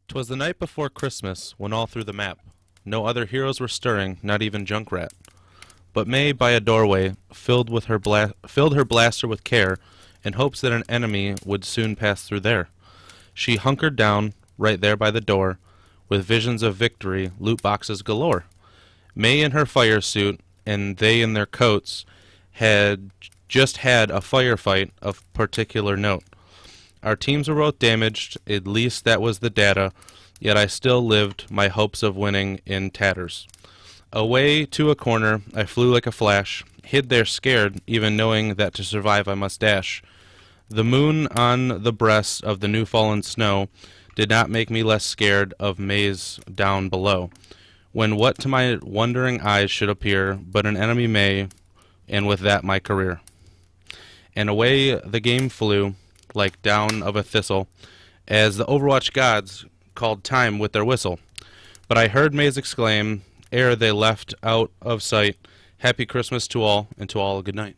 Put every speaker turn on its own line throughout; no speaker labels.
'Twas the night before Christmas, when all through the map no other heroes were stirring, not even Junkrat. But May, by a doorway, filled her blaster with care, in hopes that an enemy would soon pass through there. She hunkered down, right there by the door, with visions of victory, loot boxes galore. May in her fire suit, and they in their coats, had just had a firefight of particular note. Our teams were both damaged, at least that was the data, yet I still lived my hopes of winning in tatters. Away to a corner, I flew like a flash, hid there scared, even knowing that to survive I must dash. The moon on the breast of the new fallen snow did not make me less scared of May's down below. When what to my wondering eyes should appear but an enemy May, and with that my career. And away the game flew, like down of a thistle, as the Overwatch gods called time with their whistle. But I heard Maze exclaim, ere they left out of sight, Happy Christmas to all, and to all a good night.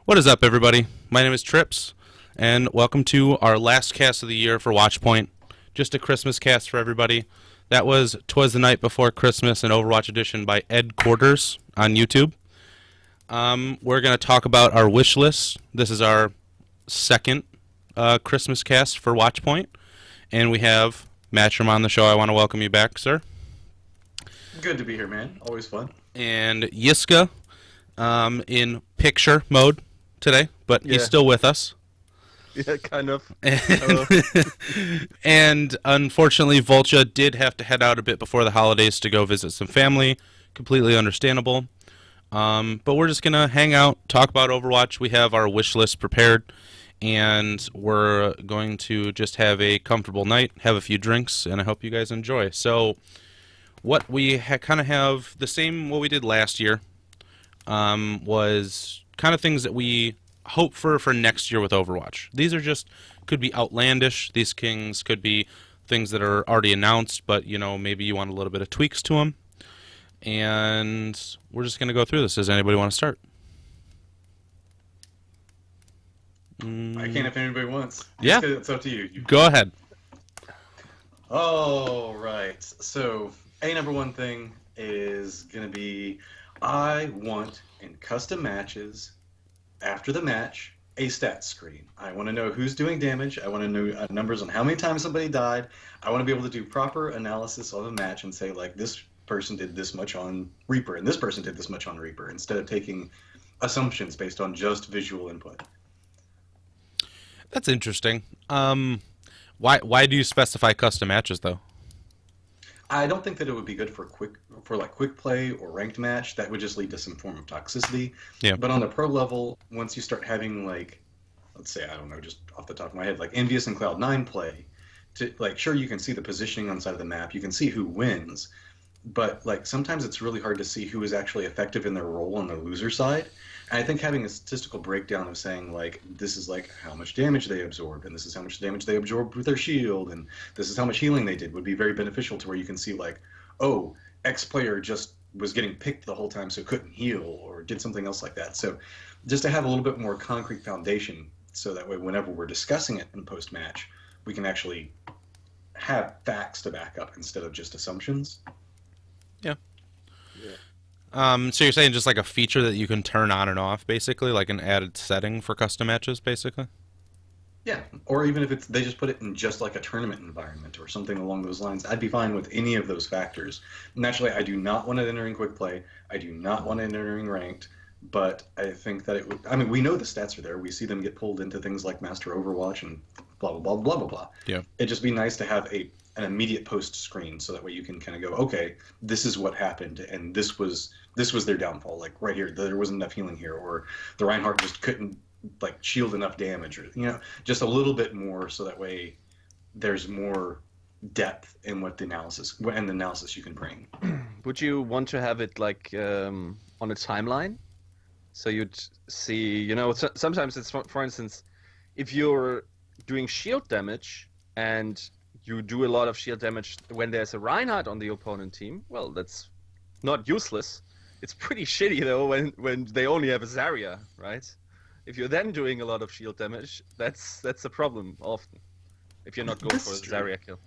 What is up, everybody? My name is Trypps, and welcome to our last cast of the year for Watchpoint. Just a Christmas cast for everybody. That was 'Twas the Night Before Christmas, an Overwatch edition by Ed Quarters on YouTube. We're going to talk about our wish list. This is our second Christmas cast for Watchpoint, and we have Matrym on the show. I want to welcome you back, sir.
Good to be here, man. Always fun.
And Yiska in picture mode today, but he's still with us.
Yeah, kind of.
And unfortunately, Vultcha did have to head out a bit before the holidays to go visit some family. Completely understandable. But we're just going to hang out, talk about Overwatch. We have our wish list prepared, and we're going to just have a comfortable night, have a few drinks, and I hope you guys enjoy. So what we kind of have, the same what we did last year, was kind of things that we hope for next year with Overwatch. These are just, could be outlandish. These things could be things that are already announced, but, you know, maybe you want a little bit of tweaks to them. And we're just going to go through this. Does anybody want to start?
I can if anybody wants.
Yeah.
It's up to you.
Go ahead.
All right. So, number one thing is going to be, I want in custom matches, after the match, a stats screen. I want to know who's doing damage. I want to know numbers on how many times somebody died. I want to be able to do proper analysis of a match and say, like, this person did this much on Reaper and this person did this much on Reaper, instead of taking assumptions based on just visual input.
That's interesting. Why do you specify custom matches though?
I don't think that it would be good for quick play or ranked match. That would just lead to some form of toxicity.
Yeah.
But on the pro level, once you start having, like, let's say, I don't know, just off the top of my head, like Envious and Cloud9 play, to, like, sure, you can see the positioning on the side of the map, you can see who wins, but, like, sometimes it's really hard to see who is actually effective in their role on the loser side. And I think having a statistical breakdown of saying, like, this is, like, how much damage they absorbed, and this is how much damage they absorbed with their shield, and this is how much healing they did, would be very beneficial to where you can see, like, oh, X player just was getting picked the whole time so couldn't heal, or did something else like that. So just to have a little bit more concrete foundation, so that way whenever we're discussing it in post-match, we can actually have facts to back up instead of just assumptions.
Yeah. So you're saying just like a feature that you can turn on and off, basically, like an added setting for custom matches, basically?
Yeah, or even if they just put it in just like a tournament environment or something along those lines, I'd be fine with any of those factors. Naturally, I do not want it entering quick play. I do not want it entering ranked, but I think that it would. I mean, we know the stats are there. We see them get pulled into things like Master Overwatch and blah blah blah blah blah blah.
Yeah.
It'd just be nice to have an immediate post screen, so that way you can kind of go, okay, this is what happened, and this was their downfall. Like right here, there wasn't enough healing here, or the Reinhardt just couldn't, like, shield enough damage, or, you know, just a little bit more, so that way there's more depth in what the analysis you can bring.
Would you want to have it like on a timeline? So you'd see, you know, sometimes it's, for instance, if you're doing shield damage and you do a lot of shield damage when there's a Reinhardt on the opponent team, well, that's not useless. It's pretty shitty though when they only have a Zarya, right? If you're then doing a lot of shield damage, that's a problem often. If you're not going for a Zarya kill.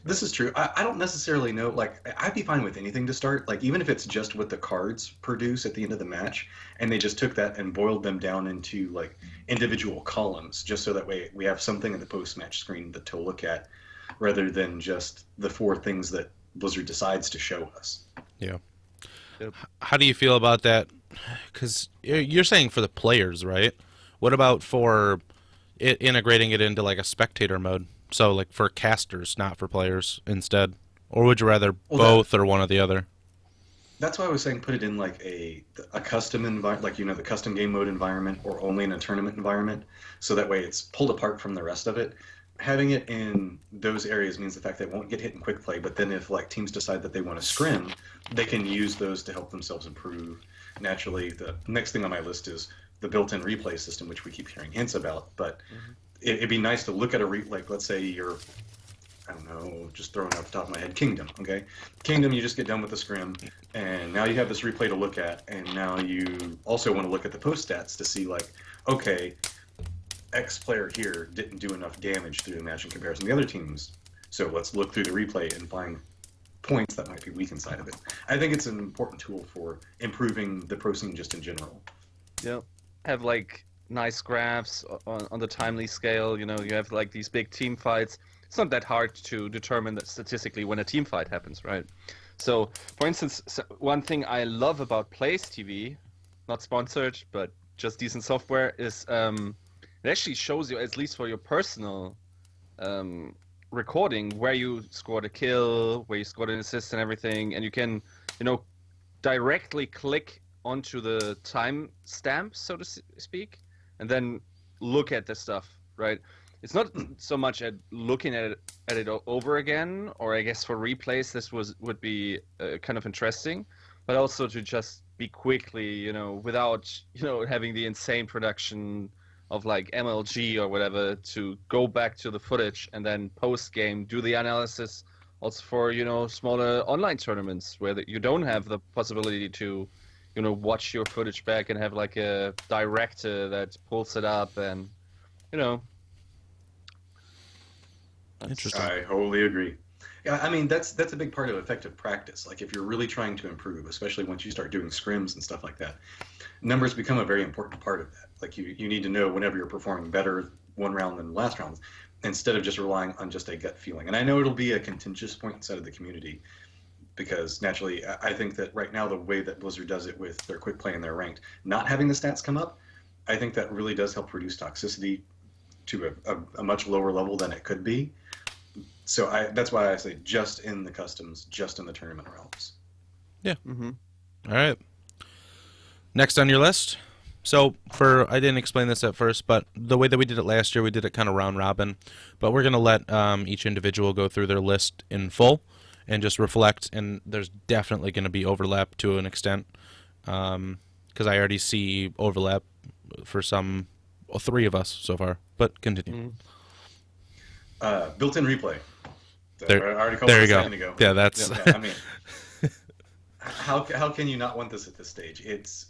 This is true. I don't necessarily know. Like, I'd be fine with anything to start. Like, even if it's just what the cards produce at the end of the match, and they just took that and boiled them down into like individual columns, just so that way we have something in the post-match screen to look at, rather than just the four things that Blizzard decides to show us.
Yeah.
Yep.
How do you feel about that? Because you're saying for the players, right? What about for integrating it into like a spectator mode? So like for casters, not for players instead? Or would you rather both or one or the other?
That's why I was saying put it in like a custom environment, like the custom game mode environment, or only in a tournament environment, so that way it's pulled apart from the rest of it. Having it in those areas means the fact that it won't get hit in quick play, but then if like teams decide that they want to scrim, they can use those to help themselves improve. Naturally, the next thing on my list is the built-in replay system, which we keep hearing hints about, but it'd be nice to look at like let's say you're, I don't know, just throwing it off the top of my head, Kingdom, okay? Kingdom, you just get done with the scrim, and now you have this replay to look at, and now you also want to look at the post stats to see like, okay, X player here didn't do enough damage through the match in comparison to the other teams, so let's look through the replay and find points that might be weak inside of it. I think it's an important tool for improving the pro scene just in general.
Yep. Have like nice graphs on the timely scale. You have like these big team fights. It's not that hard to determine that statistically when a team fight happens, right? So, for instance, one thing I love about Plays TV, not sponsored, but just decent software, is it actually shows you, at least for your personal recording, where you scored a kill, where you scored an assist and everything, and you can, directly click onto the time stamp, so to speak, and then look at the stuff, right? It's not so much at looking at it over again, or I guess for replays this would be kind of interesting, but also to just be quickly, without having the insane production of like MLG or whatever, to go back to the footage and then post game do the analysis. Also for smaller online tournaments where you don't have the possibility to watch your footage back and have like a director that pulls it up and
Interesting.
I wholly agree. Yeah, I mean that's a big part of effective practice. Like if you're really trying to improve, especially once you start doing scrims and stuff like that, numbers become a very important part of that. Like you need to know whenever you're performing better one round than the last round, instead of just relying on just a gut feeling. And I know it'll be a contentious point inside of the community, because naturally I think that right now the way that Blizzard does it with their quick play and their ranked, not having the stats come up, I think that really does help reduce toxicity to a much lower level than it could be. So that's why I say just in the customs, just in the tournament realms.
Yeah. All right. Next on your list. So I didn't explain this at first, but the way that we did it last year, we did it kind of round robin. But we're going to let each individual go through their list in full and just reflect. And there's definitely going to be overlap to an extent, because I already see overlap for three of us so far. But continue.
Built-in replay.
There,
I already called
there
it
you
a
go.
second ago.
Yeah, that's.
Yeah, I mean, how can you not want this at this stage? It's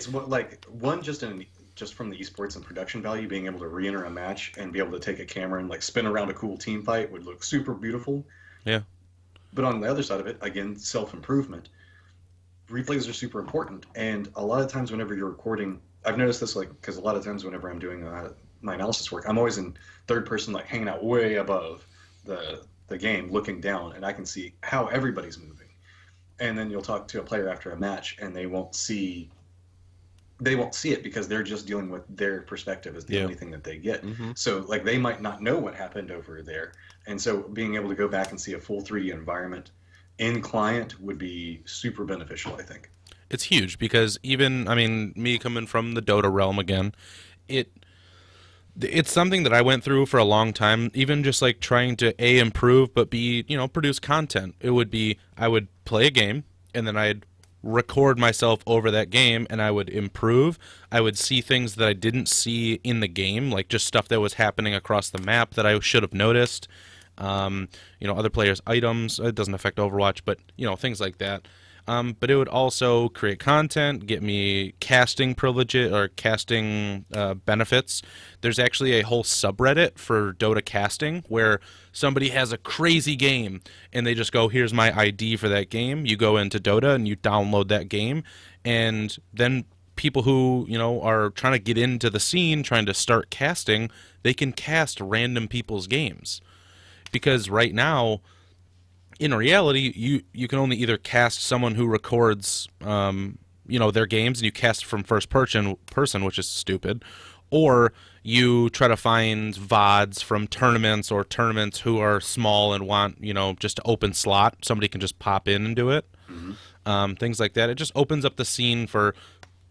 like one just from the esports and production value, being able to re-enter a match and be able to take a camera and like spin around a cool team fight would look super beautiful.
Yeah.
But on the other side of it, again, self-improvement. Replays are super important, and a lot of times whenever you're recording, I've noticed this, like, because a lot of times whenever I'm doing my analysis work, I'm always in third person, like hanging out way above the game, looking down, and I can see how everybody's moving. And then you'll talk to a player after a match, and they won't see it because they're just dealing with their perspective as the only thing that they get. So like they might not know what happened over there, and so being able to go back and see a full 3D environment in client would be super beneficial, I think.
It's huge because even, I mean, me coming from the Dota realm again, it's something that I went through for a long time, even just like trying to A, improve, but B, produce content. It would be, I would play a game and then I'd record myself over that game and I would improve. I would see things that I didn't see in the game, like just stuff that was happening across the map that I should have noticed. Other players' items. It doesn't affect Overwatch, but things like that. But it would also create content, get me casting privileges or casting benefits. There's actually a whole subreddit for Dota casting where somebody has a crazy game and they just go, here's my ID for that game. You go into Dota and you download that game, and then people who, you know, are trying to get into the scene, trying to start casting, they can cast random people's games. Because right now, in reality, you can only either cast someone who records, you know, their games, and you cast from first person, which is stupid, or you try to find VODs from tournaments or tournaments who are small and want, you know, just to open slot. Somebody can just pop in and do it. Things like that. It just opens up the scene for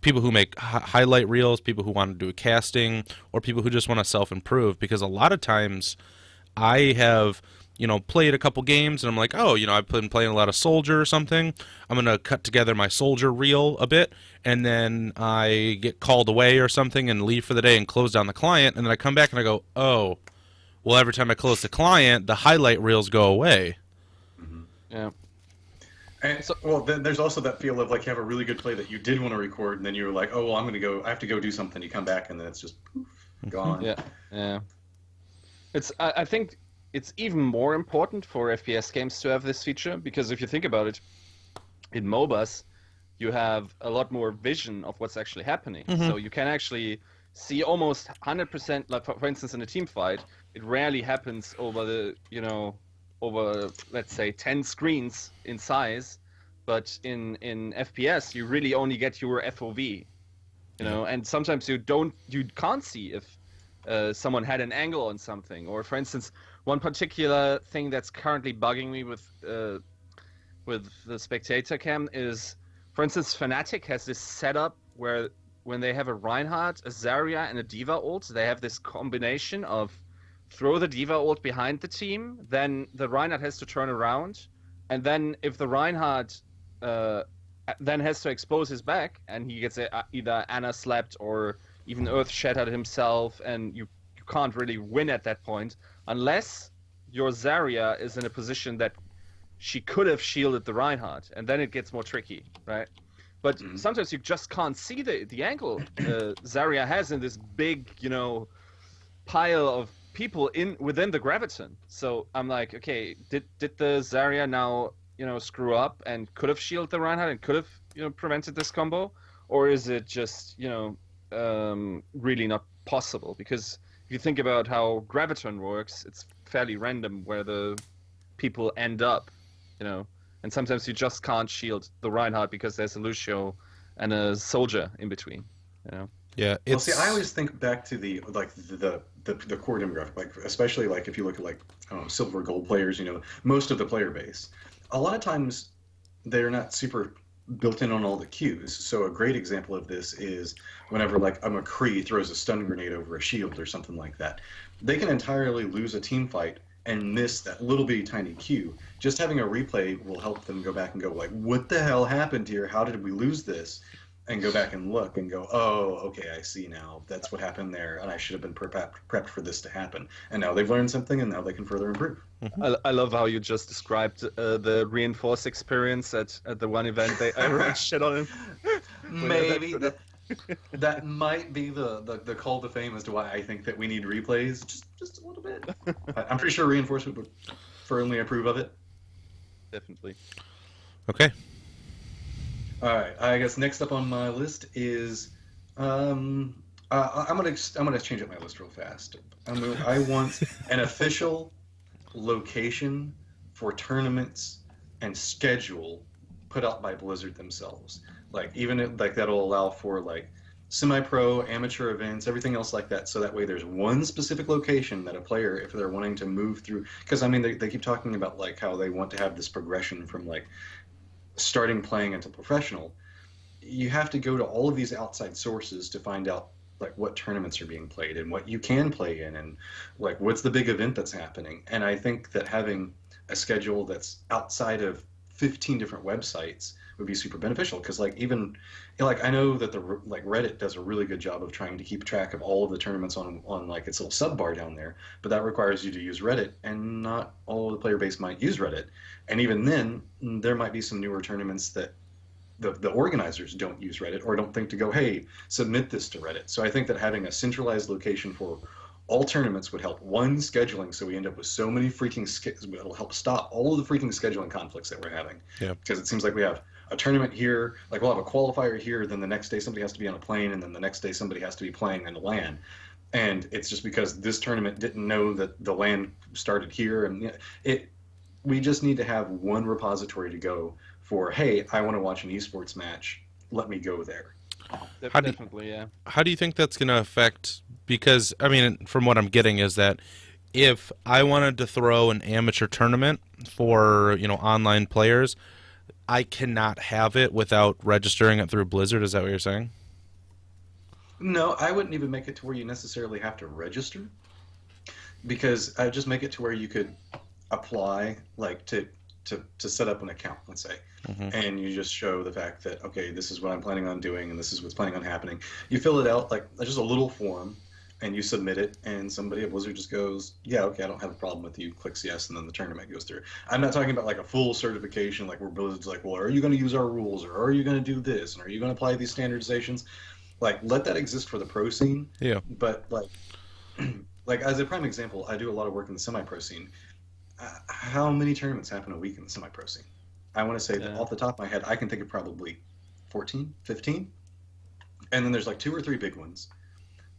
people who make highlight reels, people who want to do casting, or people who just want to self-improve. Because a lot of times I have, you know, played a couple games and I'm like, oh, you know, I've been playing a lot of Soldier or something. I'm going to cut together my Soldier reel a bit, and then I get called away or something and leave for the day and close down the client, and then I come back and I go, oh, well, every time I close the client, the highlight reels go away.
Yeah.
And well, then there's also that feel of like you have a really good play that you did want to record, and then you're like, oh, well, I have to go do something. You come back, and then it's just poof, gone.
Yeah. I think it's even more important for FPS games to have this feature, because if you think about it, in MOBAs, you have a lot more vision of what's actually happening. So you can actually see almost 100%, like for instance, in a team fight, it rarely happens over let's say 10 screens in size, but in FPS you really only get your FOV, you know, and sometimes you can't see if someone had an angle on something. Or for instance, one particular thing that's currently bugging me with the spectator cam is, for instance, Fnatic has this setup where when they have a Reinhardt, a Zarya, and a D.Va ult, they have this combination of throw the D.Va ult behind the team, then the Reinhardt has to turn around, and then if the Reinhardt then has to expose his back, and he gets either Ana slapped or even Earth shattered himself, and you can't really win at that point unless your Zarya is in a position that she could have shielded the Reinhardt, and then it gets more tricky, right? But sometimes you just can't see the angle Zarya has in this big, you know, pile of people within the graviton. So I'm like, okay, did the Zarya now, you know, screw up and could have shielded the Reinhardt and could have, you know, prevented this combo, or is it just, you know, really not possible? Because if you think about how graviton works, it's fairly random where the people end up, you know, and sometimes you just can't shield the Reinhardt because there's a Lucio and a Soldier in between, you know.
Yeah,
Well, see, I always think back to the core demographic, like especially like if you look at like, I don't know, silver gold players, you know, most of the player base. A lot of times they're not super built in on all the cues. So a great example of this is whenever like a McCree throws a stun grenade over a shield or something like that. They can entirely lose a team fight and miss that little bitty tiny cue. Just having a replay will help them go back and go like, what the hell happened here? How did we lose this? And go back and look and go, oh, okay, I see now. That's what happened there, and I should have been prepped for this to happen. And now they've learned something, and now they can further improve.
I love how you just described the reinforced experience at the one event. I really shit on him.
Maybe that might be the call to fame as to why I think that we need replays just a little bit. I'm pretty sure reinforcement would firmly approve of it.
Definitely.
Okay.
All right. I guess next up on my list is I'm gonna change up my list real fast. I want an official location for tournaments and schedule put out by Blizzard themselves. Like like that'll allow for like semi-pro, amateur events, everything else like that. So that way there's one specific location that a player, if they're wanting to move through, because I mean they keep talking about like how they want to have this progression from like starting playing into professional. You have to go to all of these outside sources to find out like what tournaments are being played and what you can play in and like what's the big event that's happening. And I think that having a schedule that's outside of 15 different websites would be super beneficial. Because like even, you know, like I know that like Reddit does a really good job of trying to keep track of all of the tournaments on like its little sub bar down there, but that requires you to use Reddit, and not all of the player base might use Reddit. And even then, there might be some newer tournaments that the organizers don't use Reddit or don't think to go, hey, submit this to Reddit. So I think that having a centralized location for all tournaments would help. One, scheduling, so we end up with so many freaking it'll help stop all of the freaking scheduling conflicts that we're having.
Yeah.
Because it seems like we have a tournament here, like we'll have a qualifier here, then the next day somebody has to be on a plane, and then the next day somebody has to be playing in the LAN. And it's just because this tournament didn't know that the LAN started here, and we just need to have one repository to go for, hey, I want to watch an esports match, let me go there.
Definitely, yeah.
How do you think that's going to affect? Because, I mean, from what I'm getting is that if I wanted to throw an amateur tournament for, you know, online players, I cannot have it without registering it through Blizzard. Is that what you're saying?
No, I wouldn't even make it to where you necessarily have to register, because I would just make it to where you could apply, like to set up an account, let's say, and you just show the fact that, okay, this is what I'm planning on doing, and this is what's planning on happening. You fill it out like just a little form, and you submit it, and somebody at Blizzard just goes, yeah, okay, I don't have a problem with you, clicks yes, and then the tournament goes through. I'm not talking about like a full certification, like where Blizzard's like, well, are you going to use our rules, or are you going to do this, and are you going to apply these standardizations? Like, let that exist for the pro scene.
Yeah.
But like, like as a prime example, I do a lot of work in the semi-pro scene. How many tournaments happen a week in the semi-pro scene? I want to say that off the top of my head, I can think of probably 14, 15. And then there's like 2 or 3 big ones.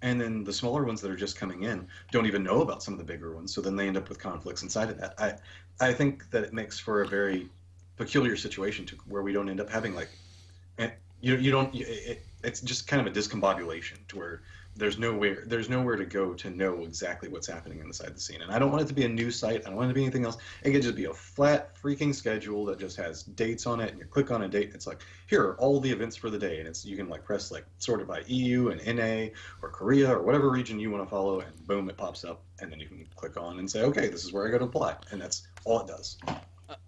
And then the smaller ones that are just coming in don't even know about some of the bigger ones. So then they end up with conflicts inside of that. I think that it makes for a very peculiar situation to where we don't end up having like, it's just kind of a discombobulation to where there's nowhere to go to know exactly what's happening inside the scene. And I don't want it to be a news site. I don't want it to be anything else. It could just be a flat freaking schedule that just has dates on it, and you click on a date, and it's like, here are all the events for the day, and it's you can like press like sort it by EU and NA or Korea or whatever region you want to follow, and boom, it pops up, and then you can click on and say, okay, this is where I go to apply, and that's all it does.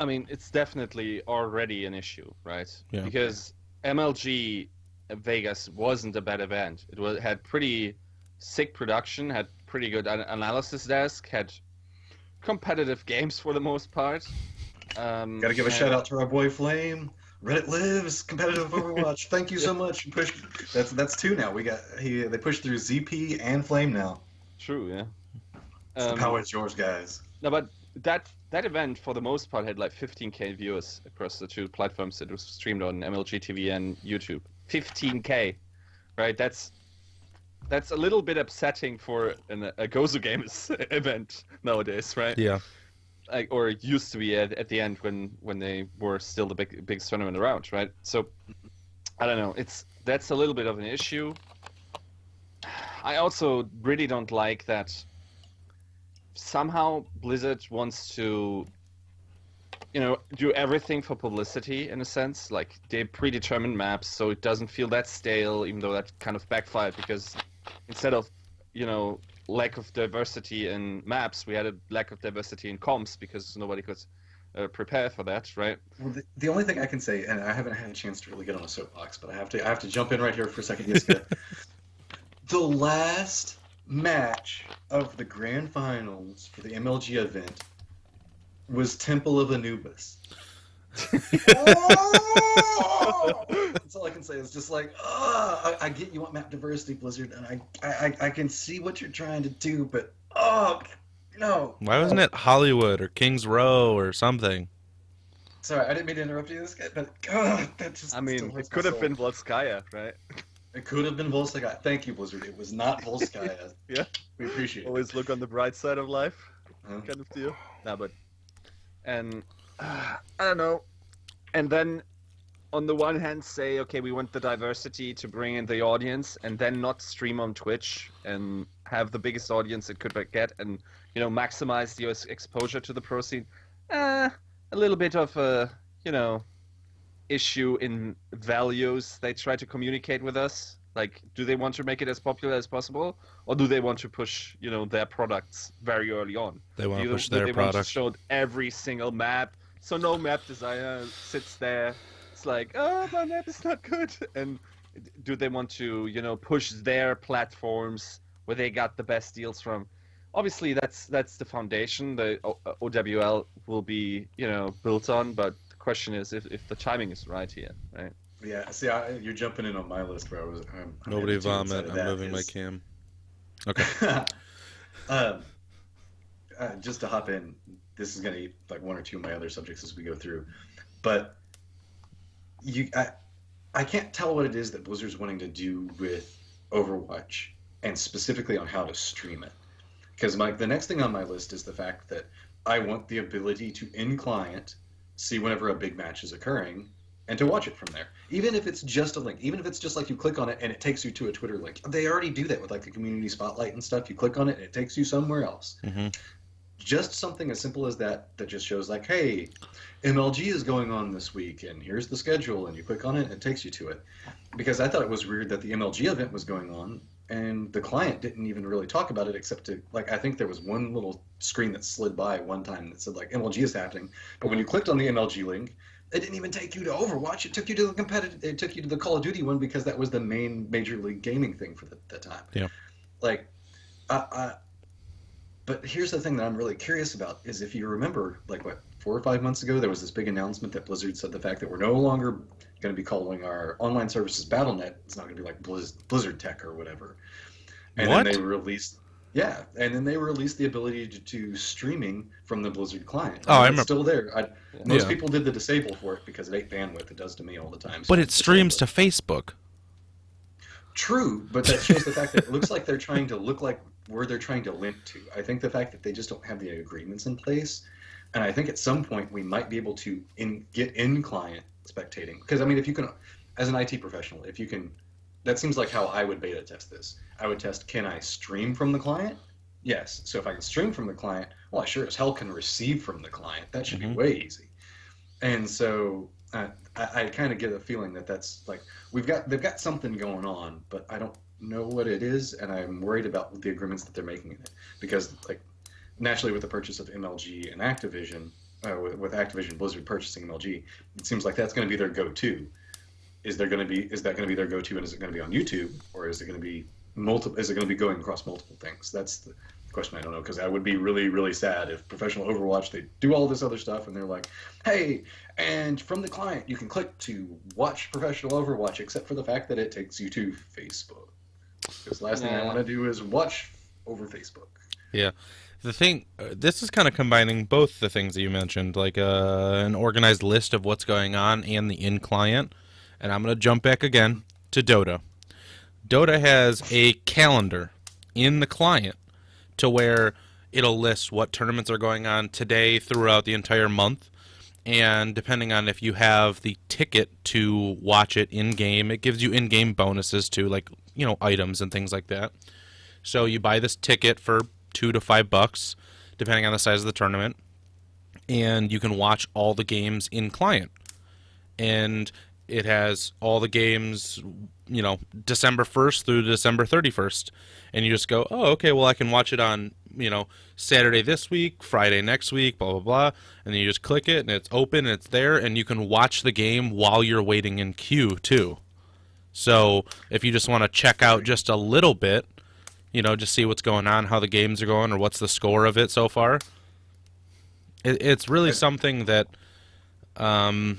I mean, it's definitely already an issue, right?
Yeah.
Because MLG Vegas wasn't a bad event. It had pretty sick production, had pretty good analysis desk, had competitive games for the most part.
Gotta give a shout out to our boy Flame. Reddit lives, competitive Overwatch. Thank you so much. That's 2 now. They pushed through ZP and Flame now.
True, yeah.
The power is yours, guys.
No, but that event for the most part had like 15K viewers across the 2 platforms that was streamed on MLG TV and YouTube. 15K, right? That's a little bit upsetting for a Gozo Games event nowadays, right?
Yeah.
Like, or it used to be at the end when they were still the biggest tournament around, right? So I don't know. That's a little bit of an issue. I also really don't like that somehow Blizzard wants to, do everything for publicity in a sense. Like, they predetermined maps, so it doesn't feel that stale, even though that kind of backfired because instead of, lack of diversity in maps, we had a lack of diversity in comps because nobody could prepare for that, right?
Well, the only thing I can say, and I haven't had a chance to really get on a soapbox, but I have to jump in right here for a second, Yiska. The last match of the grand finals for the MLG event was Temple of Anubis. Oh! That's all I can say. It's just like, I get you want map diversity, Blizzard, and I can see what you're trying to do, but no.
Why wasn't it Hollywood or Kings Row or something?
Sorry, I didn't mean to interrupt you, this guy, but that just.
I mean, it could have been Volskaya, right?
It could have been Volskaya. Thank you, Blizzard. It was not Volskaya.
Yeah,
we appreciate it.
Always look on the bright side of life, kind of deal. Nah, but and I don't know. And then, on the one hand, say, okay, we want the diversity to bring in the audience, and then not stream on Twitch and have the biggest audience it could get, and maximize the exposure to the pro scene. A little bit of a issue in values they try to communicate with us. Like, do they want to make it as popular as possible, or do they want to push their products very early on?
They want to push their
they
product.
want to show every single map So no map designer sits there. It's like, oh, my map is not good. And do they want to, push their platforms where they got the best deals from? Obviously, that's the foundation the OWL will be, built on. But the question is if the timing is right here, right?
Yeah. See, you're jumping in on my list where I'm
Nobody
headed to
vomit.
inside
I'm
of
moving my
is-
cam. Okay.
Just to hop in, this is going to be like one or two of my other subjects as we go through, but I can't tell what it is that Blizzard's wanting to do with Overwatch, and specifically on how to stream it. Because the next thing on my list is the fact that I want the ability to in client see whenever a big match is occurring and to watch it from there. Even if it's just a link, even if it's just like you click on it and it takes you to a Twitter link. They already do that with like the community spotlight and stuff. You click on it and it takes you somewhere else.
Mm-hmm.
Just something as simple as that just shows like, hey, MLG is going on this week and here's the schedule, and you click on it and it takes you to it. Because I thought it was weird that the MLG event was going on and the client didn't even really talk about it, except to like, I think there was one little screen that slid by one time that said like MLG is happening, but when you clicked on the MLG link, it didn't even take you to Overwatch. It took you to the competitive. It took you to the Call of Duty one because that was the main Major League Gaming thing for that time.
Yeah.
Like, but here's the thing that I'm really curious about is if you remember, like 4 or 5 months ago, there was this big announcement that Blizzard said the fact that we're no longer going to be calling our online services Battle.net. It's not going to be like Blizzard Tech or whatever. And
What?
then they released. Yeah, and then they released the ability to streaming from the Blizzard client.
Oh, I
It's
remember.
still there. Most
Yeah.
people did the disable for it because it ate bandwidth. It does to me all the time.
But it streams to Facebook.
True, but that shows the fact that it looks like they're trying to look like where they're trying to link to. I think the fact that they just don't have the agreements in place, and I think at some point we might be able to get in client spectating. Because I mean, if you can, as an IT professional, if you can, that seems like how I would beta test this. I would test, can I stream from the client? Yes. So if I can stream from the client, well, I sure as hell can receive from the client. That should be way easy. And so I kind of get a feeling that that's like they've got something going on, but I don't know what it is, and I'm worried about the agreements that they're making in it because like naturally with the purchase of MLG and Activision, with Activision Blizzard purchasing MLG, it seems like that's going to be their go-to. Is that going to be their go-to, and is it going to be on YouTube, or is it going to be multiple? Is it going to be going across multiple things? That's the question. I don't know, because I would be really, really sad if professional Overwatch, they do all this other stuff and they're like, hey, and from the client you can click to watch professional Overwatch, except for the fact that it takes you to Facebook. Because the last thing I want to do is watch over Facebook.
Yeah. The thing, this is kind of combining both the things that you mentioned, like an organized list of what's going on and the in-client. And I'm going to jump back again to Dota. Dota has a calendar in the client to where it'll list what tournaments are going on today throughout the entire month. And depending on if you have the ticket to watch it in-game, it gives you in-game bonuses to, like, items and things like that. So you buy this ticket for $2 to $5, depending on the size of the tournament, and you can watch all the games in client. And it has all the games, December 1st through December 31st. And you just go, oh, okay, well, I can watch it on, Saturday this week, Friday next week, blah, blah, blah. And then you just click it, and it's open, and it's there, and you can watch the game while you're waiting in queue, too. So if you just want to check out just a little bit, just see what's going on, how the games are going, or what's the score of it so far, it's really something that, I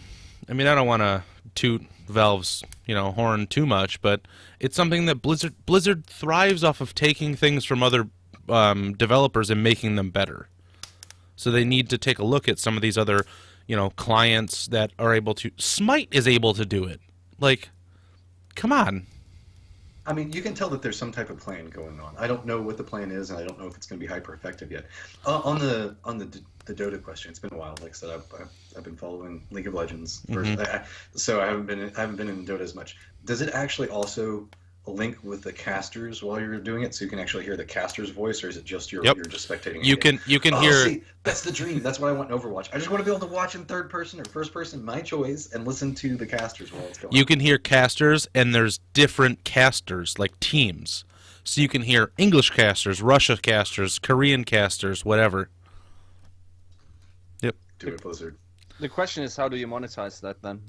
don't want to toot Valve's, horn too much, but it's something that Blizzard thrives off of taking things from other developers and making them better. So they need to take a look at some of these other, clients that are able to. Smite is able to do it. Like, come on.
I mean, you can tell that there's some type of plan going on. I don't know what the plan is, and I don't know if it's going to be hyper effective yet. On the Dota question, it's been a while. Like I said, I've been following League of Legends, so I haven't been in Dota as much. Does it actually also link with the casters while you're doing it, so you can actually hear the caster's voice, or is it just you're just spectating?
You can hear.
See, that's the dream. That's what I want in Overwatch. I just want to be able to watch in third person or first person, my choice, and listen to the casters while it's going.
You can hear casters, and there's different casters, like teams. So you can hear English casters, Russia casters, Korean casters, whatever. Yep.
Do it, Blizzard.
The question is, how do you monetize that then?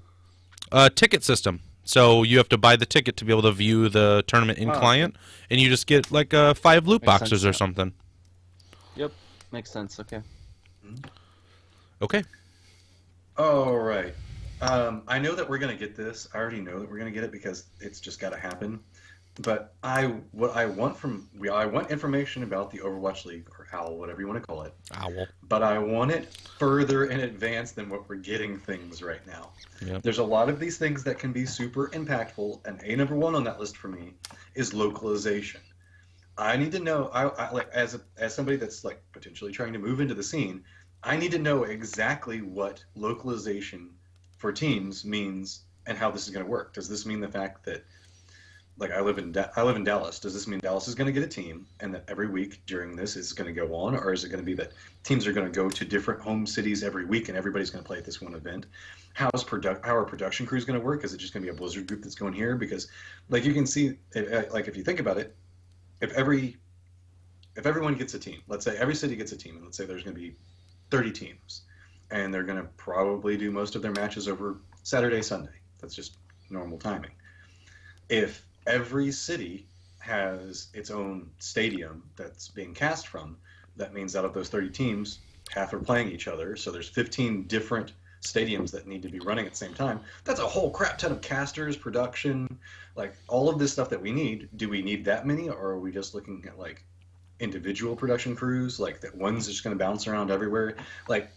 Ticket system. So you have to buy the ticket to be able to view the tournament in
Oh,
client, and you just get like 5 loot
Makes
boxes
sense,
or
yeah.
something.
Yep, makes sense. Okay.
Okay.
All right. I know that we're gonna get this. I already know that we're gonna get it because it's just got to happen. But I want information about the Overwatch League or OWL, whatever you want to call it.
Owl.
But I want it further in advance than what we're getting things right now.
Yep.
There's a lot of these things that can be super impactful, and number one on that list for me is localization. I need to know. I like as somebody that's like potentially trying to move into the scene. I need to know exactly what localization for teams means and how this is going to work. Does this mean the fact that like I live in Dallas? Does this mean Dallas is going to get a team and that every week during this is going to go on, or is it going to be that teams are going to go to different home cities every week and everybody's going to play at this one event? How are production crews going to work? Is it just going to be a Blizzard group that's going here? Because like you can see, like if you think about it, if everyone gets a team, let's say every city gets a team, and let's say there's going to be 30 teams, and they're going to probably do most of their matches over Saturday, Sunday. That's just normal timing. If every city has its own stadium that's being cast from, that means out of those 30 teams, half are playing each other, so there's 15 different stadiums that need to be running at the same time. That's a whole crap ton of casters, production, like all of this stuff that we need. Do we need that many, or are we just looking at like individual production crews, like that one's just going to bounce around everywhere? Like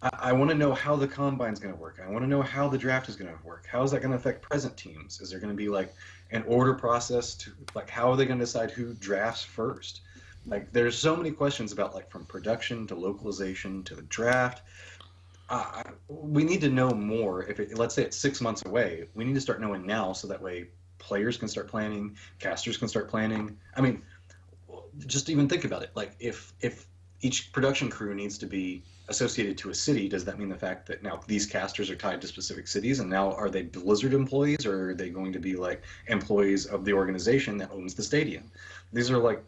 I want to know how the combine's going to work. I want to know how the draft is going to work. How is that going to affect present teams? Is there going to be like an order process to like how are they going to decide who drafts first? Like there's so many questions about like from production to localization to the draft. We need to know more. Let's say it's 6 months away, we need to start knowing now so that way players can start planning, casters can start planning. I mean, just even think about it. Like if each production crew needs to be associated to a city, does that mean the fact that now these casters are tied to specific cities, and now are they Blizzard employees, or are they going to be like employees of the organization that owns the stadium? These are like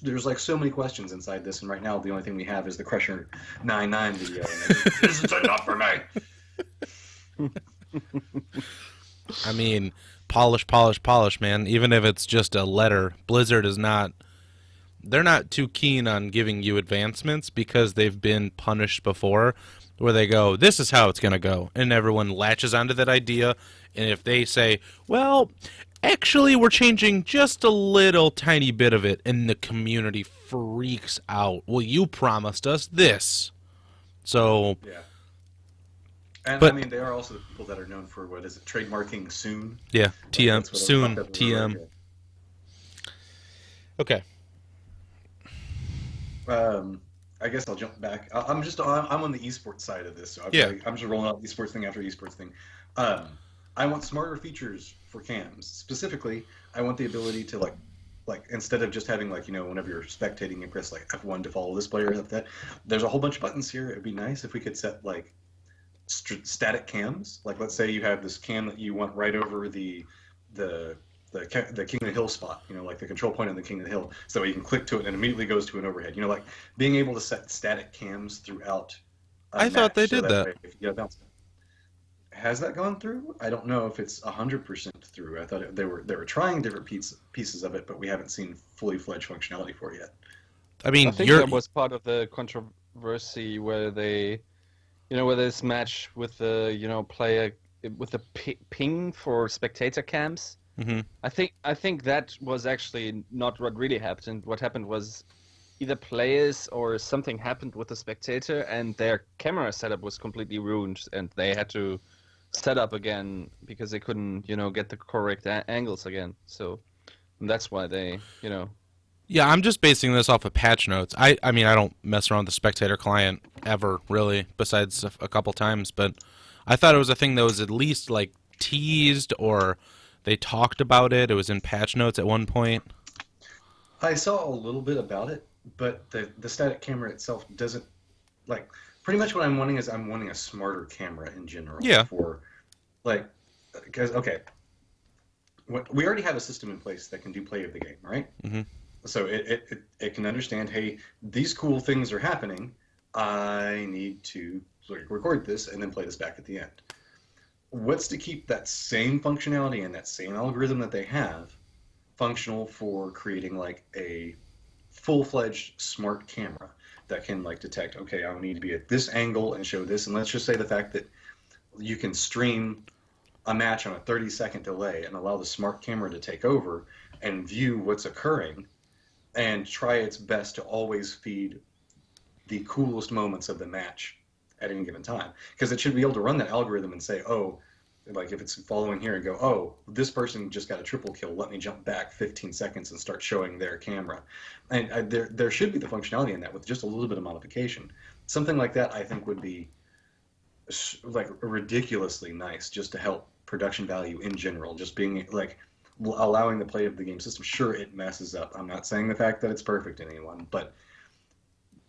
there's like so many questions inside this, and right now the only thing we have is the Crusher 99 video. And this is enough for me.
I mean, polish, man. Even if it's just a letter, Blizzard is not. They're not too keen on giving you advancements because they've been punished before, where they go, "This is how it's going to go," and everyone latches onto that idea. And if they say, "Well, actually, we're changing just a little tiny bit of it," and the community freaks out. Well, you promised us this. So,
yeah. And
but,
I mean, they are also the people that are known for what is it, trademarking soon?
Yeah,
like,
TM soon, TM. Okay.
I guess I'll jump back. I'm on the esports side of this, so I'm just rolling out esports thing after esports thing. I want smarter features for cams. Specifically, I want the ability to like instead of just having like whenever you're spectating, you press like F1 to follow this player, that. There's a whole bunch of buttons here. It'd be nice if we could set like static cams. Like let's say you have this cam that you want right over the King of the Hill spot, like the control point on the King of the Hill, so you can click to it and it immediately goes to an overhead. Like being able to set static cams throughout.
I thought they did that.
Has that gone through? I don't know if it's 100% through. I thought they were trying different pieces of it, but we haven't seen fully fledged functionality for it yet.
I mean,
I think that was part of the controversy where they, where this match with the player with the ping for spectator cams.
Mm-hmm.
I think that was actually not what really happened. What happened was either players or something happened with the spectator and their camera setup was completely ruined and they had to set up again because they couldn't, get the correct angles again. So that's why they,
Yeah, I'm just basing this off of patch notes. I mean, I don't mess around with the spectator client ever, really, besides a couple times, but I thought it was a thing that was at least like teased or they talked about it. It was in patch notes at one point.
I saw a little bit about it, but the static camera itself doesn't like. Pretty much what I'm wanting is I'm wanting a smarter camera in general.
Yeah.
For like, because we already have a system in place that can do play of the game, right?
Mm-hmm.
So it can understand. Hey, these cool things are happening. I need to like record this and then play this back at the end. What's to keep that same functionality and that same algorithm that they have functional for creating like a full-fledged smart camera that can like detect, okay, I need to be at this angle and show this. And let's just say the fact that you can stream a match on a 30-second delay and allow the smart camera to take over and view what's occurring and try its best to always feed the coolest moments of the match at any given time. Because it should be able to run that algorithm and say, oh, like if it's following here and go, oh, this person just got a triple kill, let me jump back 15 seconds and start showing their camera. And there should be the functionality in that with just a little bit of modification. Something like that I think would be like ridiculously nice just to help production value in general, just being like allowing the play of the game system. Sure, it messes up. I'm not saying the fact that it's perfect in anyone, but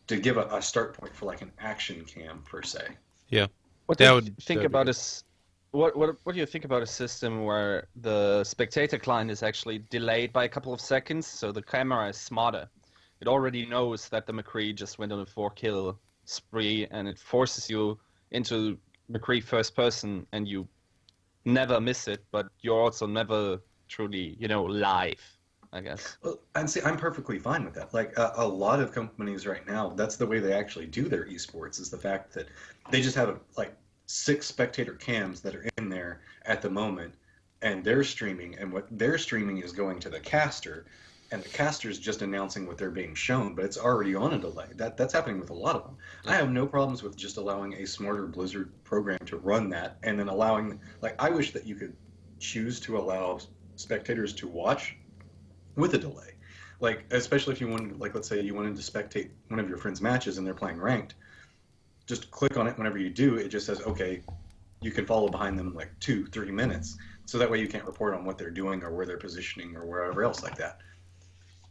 to give a start point for like an action cam per se.
Yeah.
What do you think about this? What do you think about a system where the spectator client is actually delayed by a couple of seconds, so the camera is smarter? It already knows that the McCree just went on a 4-kill spree, and it forces you into McCree first person, and you never miss it, but you're also never truly, live, I guess.
Well, and see, I'm perfectly fine with that. Like a lot of companies right now, that's the way they actually do their esports, is the fact that they just have like 6 spectator cams that are in there at the moment, and they're streaming, and what they're streaming is going to the caster, and the caster's just announcing what they're being shown, but it's already on a delay. That's happening with a lot of them. Yeah. I have no problems with just allowing a smarter Blizzard program to run that, and then allowing, like, I wish that you could choose to allow spectators to watch with a delay. Like, especially if you wanted, like, let's say you wanted to spectate one of your friends' matches and they're playing ranked, just click on it whenever you do, it just says, okay, you can follow behind them like 2-3 minutes. So that way you can't report on what they're doing or where they're positioning or wherever else like that.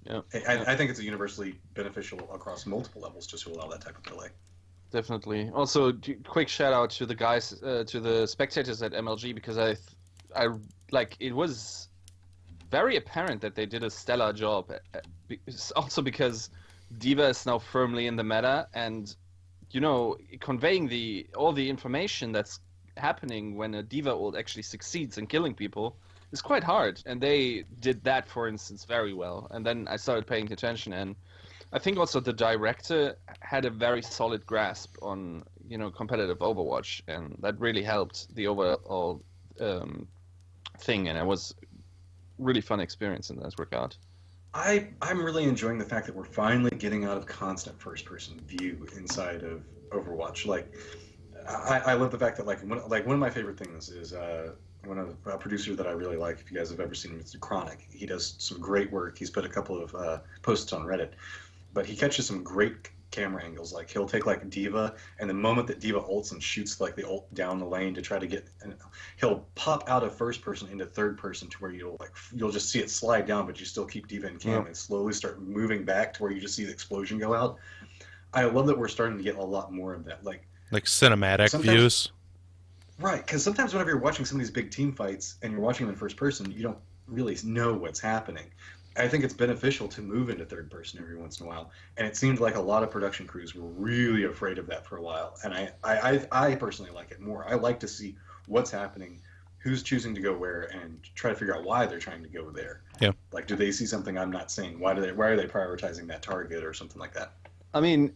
Yeah.
I think it's universally beneficial across multiple levels just to allow that type of delay.
Definitely. Also, quick shout out to the guys, to the spectators at MLG, because I like, it was very apparent that they did a stellar job. Also because D.Va is now firmly in the meta, and conveying all the information that's happening when a D.Va ult actually succeeds in killing people is quite hard, and they did that, for instance, very well. And then I started paying attention, and I think also the director had a very solid grasp on competitive Overwatch, and that really helped the overall thing, and it was really fun experience in that regard.
I'm really enjoying the fact that we're finally getting out of constant first-person view inside of Overwatch. Like, I love the fact that one of my favorite things is one of a producer that I really like. If you guys have ever seen him, it's Chronic. He does some great work. He's put a couple of posts on Reddit, but he catches some great camera angles. Like, he'll take like D.Va, and the moment that D.Va ults and shoots like the ult down the lane to try to get, and he'll pop out of first person into third person to where you'll just see it slide down, but you still keep D.Va in cam and slowly start moving back to where you just see the explosion go out. I love that we're starting to get a lot more of that, like
cinematic views.
Right, because sometimes whenever you're watching some of these big team fights and you're watching them in first person, you don't really know what's happening. I think it's beneficial to move into third person every once in a while, and it seemed like a lot of production crews were really afraid of that for a while, and I personally like it more. I like to see what's happening, who's choosing to go where, and try to figure out why they're trying to go there.
Yeah. Like,
do they see something I'm not seeing? Why are they prioritizing that target or something like that?
I mean,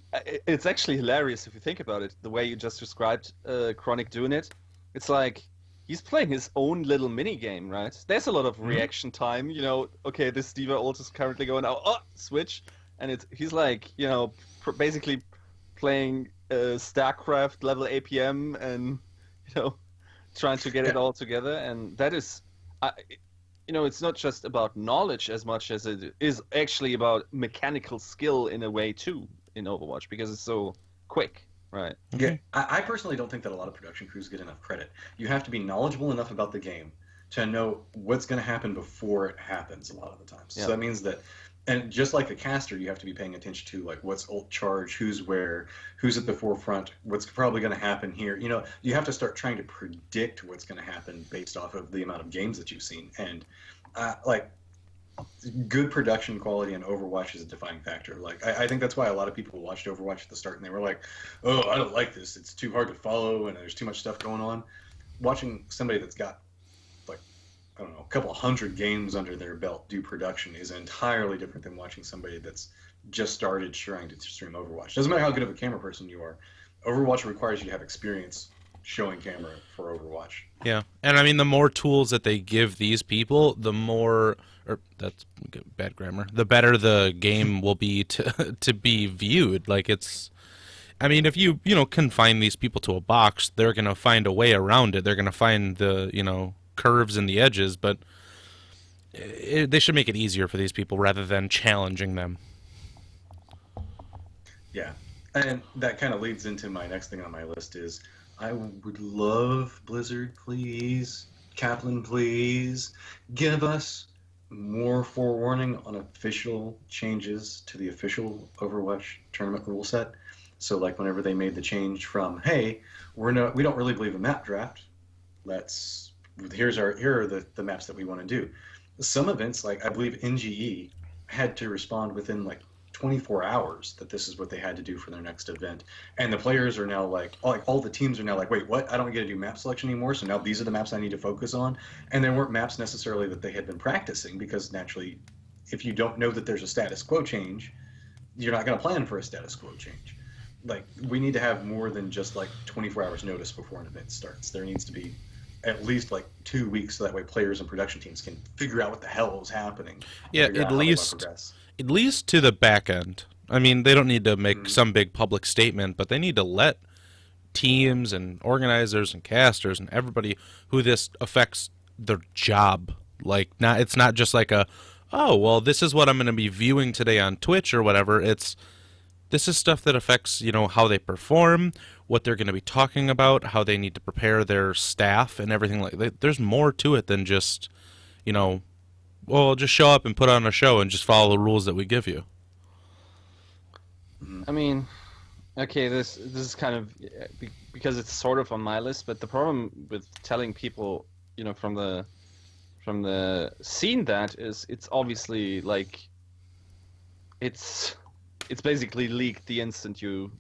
it's actually hilarious if you think about it, the way you just described Chronic doing it. It's like he's playing his own little mini game, right? There's a lot of reaction time, okay, this D.Va ult is currently going out, switch, and he's like, basically playing StarCraft level APM and, trying to get it all together, and that is, it's not just about knowledge as much as it is actually about mechanical skill in a way too in Overwatch, because it's so quick. Right.
Yeah. I personally don't think that a lot of production crews get enough credit. You have to be knowledgeable enough about the game to know what's going to happen before it happens a lot of the times. Yeah. So that means that, and just like a caster, you have to be paying attention to like what's ult charge, who's where, who's at the forefront, what's probably going to happen here. You have to start trying to predict what's going to happen based off of the amount of games that you've seen. And good production quality in Overwatch is a defining factor. Like, I think that's why a lot of people watched Overwatch at the start and they were like, "Oh, I don't like this. It's too hard to follow, and there's too much stuff going on." Watching somebody that's got like, I don't know, a couple hundred games under their belt do production is entirely different than watching somebody that's just started trying to stream Overwatch. Doesn't matter how good of a camera person you are. Overwatch requires you to have experience showing camera for Overwatch.
Yeah, and I mean, the more tools that they give these people, the more, or that's bad grammar, the better the game will be to be viewed. Like, it's, I mean, if you confine these people to a box, they're gonna find a way around it. They're gonna find the curves in the edges, but they should make it easier for these people rather than challenging them.
Yeah, and that kind of leads into my next thing on my list is I would love Blizzard, please, Kaplan, please, give us more forewarning on official changes to the official Overwatch tournament rule set. So, like, whenever they made the change from, hey, we don't really believe in map draft. Here are the maps that we want to do. Some events, like I believe NGE, had to respond within like 24 hours that this is what they had to do for their next event, and the players are now like all the teams are now like, wait, what? I don't get to do map selection anymore, so now these are the maps I need to focus on. And they weren't maps necessarily that they had been practicing, because naturally, if you don't know that there's a status quo change, you're not going to plan for a status quo change. Like, we need to have more than just like 24 hours notice before an event starts. There needs to be at least like 2 weeks, so that way players and production teams can figure out what the hell is happening.
Yeah, at least to the back end. I mean, they don't need to make some big public statement, but they need to let teams and organizers and casters and everybody who this affects their job. Like, it's not just like oh, well, this is what I'm going to be viewing today on Twitch or whatever. This is stuff that affects, how they perform, what they're going to be talking about, how they need to prepare their staff and everything like that. There's more to it than just, well, just show up and put on a show and just follow the rules that we give you.
I mean, okay, this is kind of, because it's sort of on my list, but the problem with telling people, from the scene that is, it's obviously like, it's basically leaked the instant you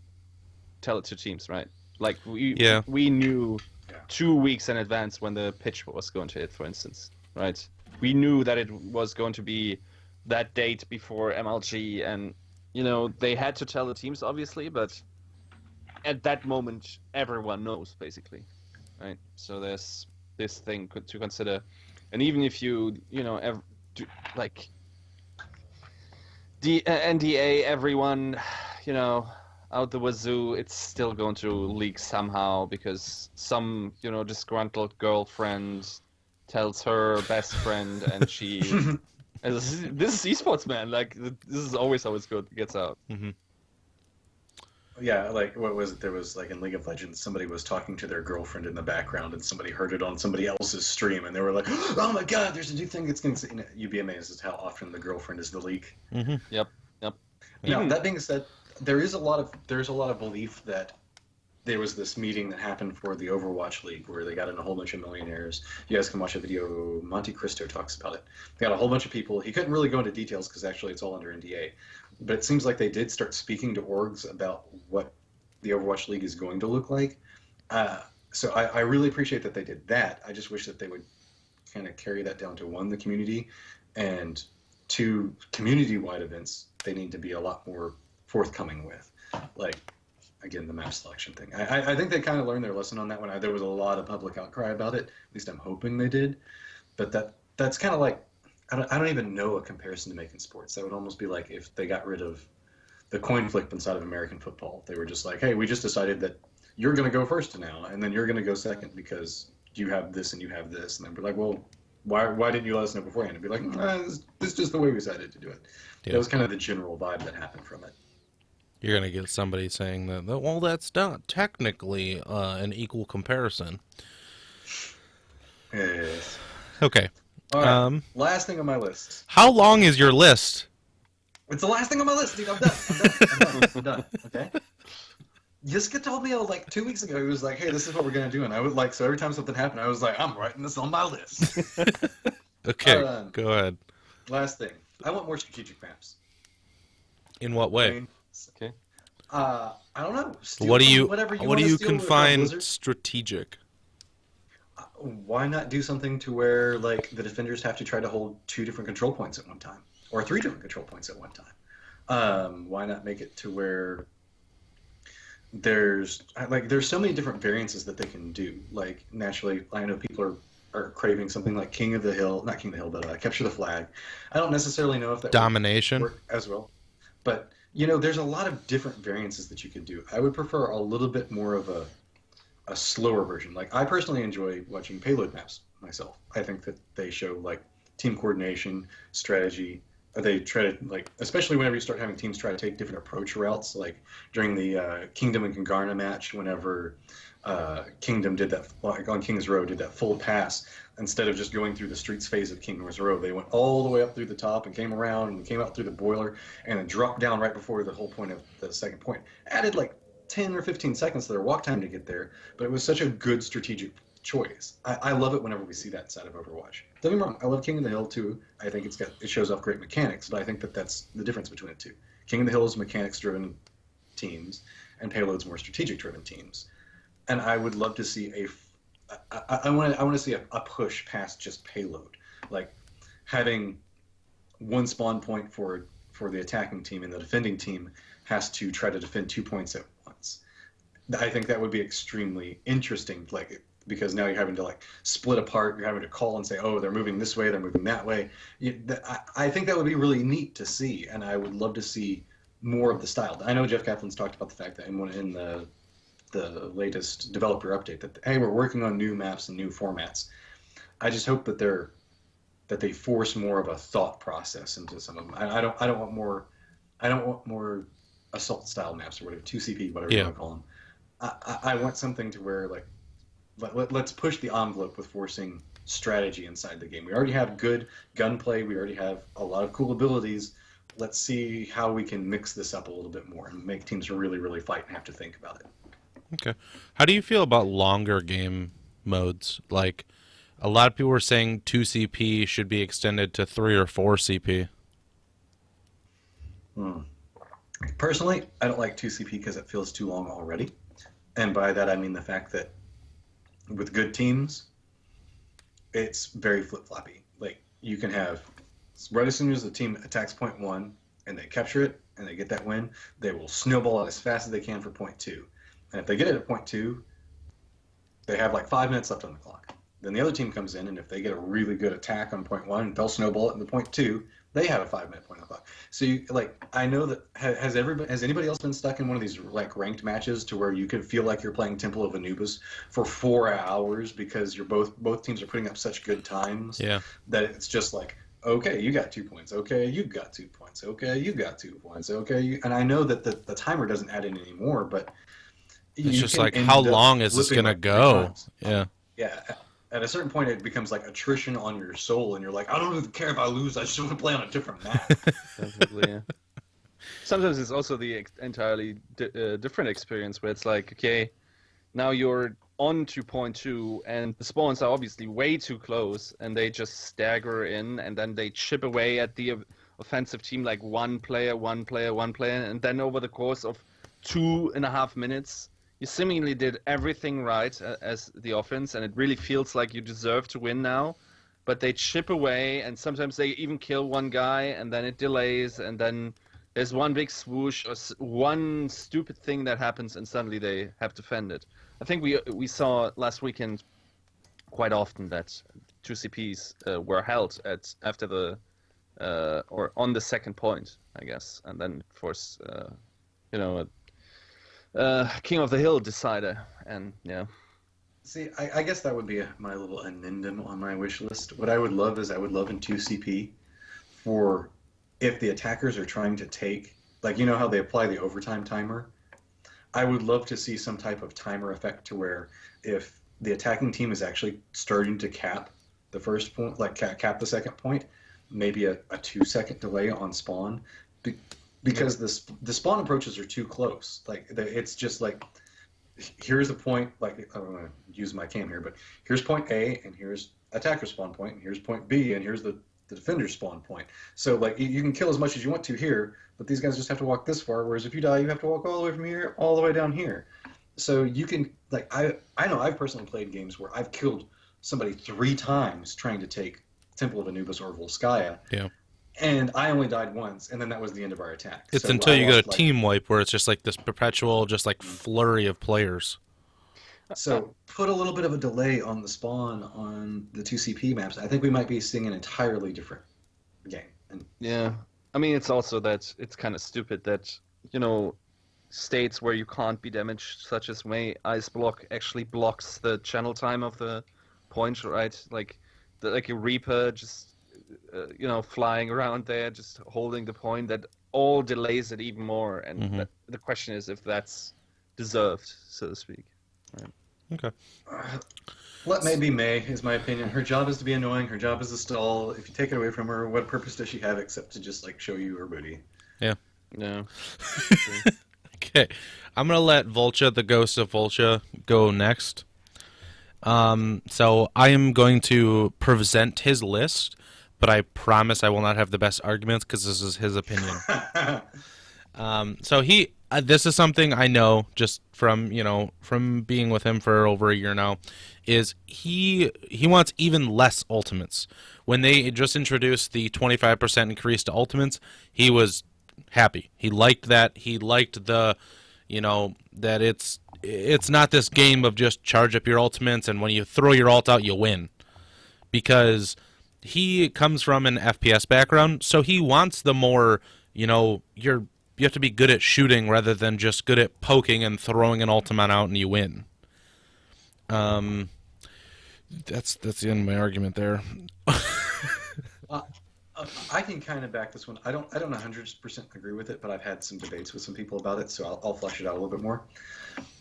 tell it to teams, right? Like, we knew 2 weeks in advance when the pitch was going to hit, for instance, right? We knew that it was going to be that date before MLG, and they had to tell the teams, obviously, but at that moment everyone knows, basically, right? So there's this thing to consider. And even if you like the NDA, everyone, out the wazoo, it's still going to leak somehow, because some, disgruntled girlfriend tells her best friend, and she... this is esports, man. Like, this is always how it gets out.
Mm-hmm.
Yeah, like, what was it? There was, like, in League of Legends, somebody was talking to their girlfriend in the background, and somebody heard it on somebody else's stream, and they were like, oh my god, there's a new thing that's going to... You'd be amazed at how often the girlfriend is the leak.
Mm-hmm.
Yep.
Now, that being said, there's a lot of belief that there was this meeting that happened for the Overwatch League where they got in a whole bunch of millionaires. You guys can watch a video. Monte Cristo talks about it. They got a whole bunch of people. He couldn't really go into details because actually it's all under NDA. But it seems like they did start speaking to orgs about what the Overwatch League is going to look like. So I really appreciate that they did that. I just wish that they would kind of carry that down to, one, the community, and two, community-wide events they need to be a lot more forthcoming with. Like, again, the map selection thing. I think they kind of learned their lesson on that one. There was a lot of public outcry about it. At least I'm hoping they did. But that's kind of like, I don't even know a comparison to make in sports. That would almost be like if they got rid of the coin flip inside of American football. They were just like, hey, we just decided that you're going to go first now, and then you're going to go second because you have this and you have this. And they'd be like, well, why didn't you let us know beforehand? And be like, this is just the way we decided to do it. Yeah. That was kind of the general vibe that happened from it.
You're going to get somebody saying that, well, that's not technically an equal comparison.
Yes.
Okay.
All right. Last thing on my list.
How long is your list?
It's the last thing on my list, dude. I'm done. Okay. Yiska told me like 2 weeks ago. He was like, "Hey, this is what we're gonna do," and I would like. So every time something happened, I was like, "I'm writing this on my list."
Okay, go ahead.
Last thing. I want more strategic maps.
In what
I
way?
mean,
Okay.
I don't know. Steal
What do
from
you
whatever you
what
want
do
to
you
steal from
confine
Blizzard.
strategic?
Why not do something to where like the defenders have to try to hold 2 different control points at one time, or 3 different control points at one time? Why not make it to where there's so many different variances that they can do. Like naturally, I know people are craving something like King of the Hill, not King of the Hill, but Capture the Flag. I don't necessarily know if that would
Domination?
work as well, but there's a lot of different variances that you could do. I would prefer a little bit more of a slower version. Like I personally enjoy watching payload maps myself. I think that they show like team coordination, strategy. They try to like, especially whenever you start having teams try to take different approach routes. Like during the Kingdom and Kangarna match, whenever Kingdom did that, like on King's Row, did that full pass instead of just going through the streets phase of King's Row. They went all the way up through the top and came around and came out through the boiler and then dropped down right before the whole point of the second point. Added like 10 or 15 seconds to their walk time to get there, but it was such a good strategic choice. I love it whenever we see that side of Overwatch. Don't get me wrong, I love King of the Hill too. I think it shows off great mechanics, but I think that's the difference between the two. King of the Hill is mechanics-driven teams, and Payload's more strategic-driven teams. And I would love to see I want to see a push past just Payload, like having one spawn point for the attacking team, and the defending team has to try to defend 2 points at once. I think that would be extremely interesting, like because now you're having to like split apart. You're having to call and say, "Oh, they're moving this way, they're moving that way." I think that would be really neat to see, and I would love to see more of the style. I know Jeff Kaplan's talked about the fact that in the latest developer update that hey, we're working on new maps and new formats. I just hope that they force more of a thought process into some of them. I don't want more assault style maps or whatever, 2CP, whatever you want to call them. I want something to where like let's push the envelope with forcing strategy inside the game. We already have good gunplay. We already have a lot of cool abilities. Let's see how we can mix this up a little bit more and make teams really, really fight and have to think about it.
Okay. How do you feel about longer game modes? Like, a lot of people were saying 2CP should be extended to 3 or 4 CP.
Personally, I don't like 2CP because it feels too long already. And by that, I mean the fact that with good teams, it's very flip-floppy. Like, you can have, right as soon as the team attacks point 1 and they capture it and they get that win, they will snowball it as fast as they can for point 2. And if they get it at point 2, they have like 5 minutes left on the clock. Then the other team comes in, and if they get a really good attack on point 1, they'll snowball it into point 2. They have a 5-minute point on the clock. So I know that has anybody else been stuck in one of these like ranked matches to where you could feel like you're playing Temple of Anubis for 4 hours because you're both teams are putting up such good times that it's just like, okay, you got 2 points. Okay, you got 2 points. Okay, you got 2 points. Okay, and I know that the timer doesn't add in anymore, but
it's just like, how long is this gonna go? Yeah.
At a certain point, it becomes like attrition on your soul, and you're like, I don't even care if I lose. I just want to play on a different map.
Definitely, yeah. Sometimes it's also the entirely different experience where it's like, okay, now you're on to point 2, and the spawns are obviously way too close, and they just stagger in, and then they chip away at the offensive team like one player, and then over the course of 2.5 minutes, you seemingly did everything right as the offense, and it really feels like you deserve to win now. But they chip away, and sometimes they even kill one guy, and then it delays, and then there's one big swoosh or one stupid thing that happens, and suddenly they have defended. I think we saw last weekend quite often that 2CPs were held after the or on the second point, I guess, and then of course King of the Hill decider, and yeah.
See, I guess that would be my little addendum on my wish list. What I would love in 2CP for if the attackers are trying to take, like, you know how they apply the overtime timer? I would love to see some type of timer effect to where if the attacking team is actually starting to cap the first point, like cap the second point, maybe a 2-second delay on spawn. Because the spawn approaches are too close. Like it's just like, here's a point. Like I'm gonna use my cam here, but here's point A, and here's attacker spawn point, and here's point B, and here's the the defender's spawn point. So like you can kill as much as you want to here, but these guys just have to walk this far. Whereas if you die, you have to walk all the way from here all the way down here. So you can like I know I've personally played games where I've killed somebody 3 times trying to take Temple of Anubis or Volskaya.
Yeah.
And I only died once, and then that was the end of our attack.
It's
So
until
I
you get a
lost,
team wipe where it's just like this perpetual, just like flurry of players.
So put a little bit of a delay on the spawn on the 2 CP maps. I think we might be seeing an entirely different game. And
Yeah. I mean, it's also that it's kind of stupid that, states where you can't be damaged, such as May Ice Block, actually blocks the channel time of the point, right? Like a Reaper just, flying around there, just holding the point, that all delays it even more. And the question is if that's deserved, so to speak. Right.
Okay.
Let May be May, is my opinion. Her job is to be annoying. Her job is to stall. If you take it away from her, what purpose does she have except to just like show you her booty?
Yeah.
Yeah.
Okay. I'm going to let Vultcha, the ghost of Vultcha, go next. So I am going to present his list, but I promise I will not have the best arguments because this is his opinion. So this is something I know just from being with him for over a year now, is he wants even less ultimates. When they just introduced the 25% increase to ultimates, he was happy. He liked that. He liked the, that it's not this game of just charge up your ultimates and when you throw your ult out, you win. Because he comes from an FPS background, so he wants the more, you have to be good at shooting rather than just good at poking and throwing an ultimate out and you win. That's the end of my argument there.
I can kind of back this one. I don't 100% agree with it, but I've had some debates with some people about it, so I'll flesh it out a little bit more.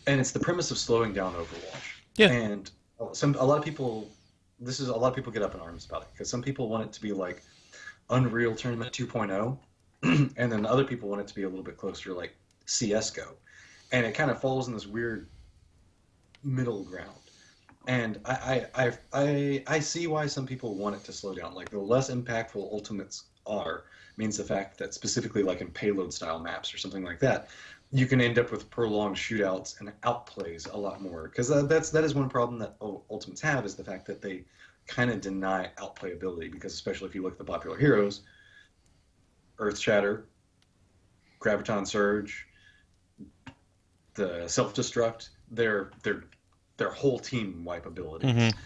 And it's the premise of slowing down Overwatch. Yeah. And a lot of people get up in arms about it because some people want it to be like Unreal Tournament 2.0. And then other people want it to be a little bit closer like CSGO. And it kind of falls in this weird middle ground. And I see why some people want it to slow down. Like the less impactful ultimates are means the fact that specifically like in payload style maps or something like that, you can end up with prolonged shootouts and outplays a lot more. Because that is one problem that ultimates have, is the fact that they kind of deny outplayability. Because especially if you look at the popular heroes, Earth Shatter, Graviton Surge, the Self-Destruct, their whole team wipe abilities. Mm-hmm.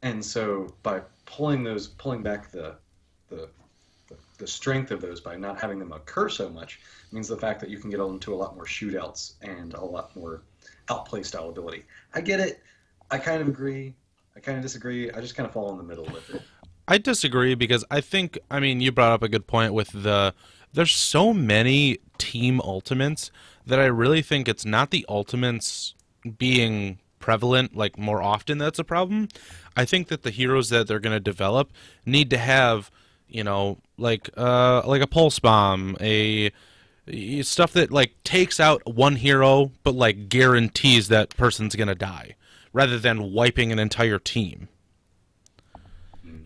And so by pulling back the strength of those by not having them occur so much means the fact that you can get into a lot more shootouts and a lot more outplay style ability. I get it. I kind of agree. I kind of disagree. I just kind of fall in the middle with it.
I disagree because you brought up a good point with there's so many team ultimates that I really think it's not the ultimates being prevalent like more often that's a problem. I think that the heroes that they're going to develop need to have, like a pulse bomb, stuff that like takes out one hero but like guarantees that person's going to die rather than wiping an entire team.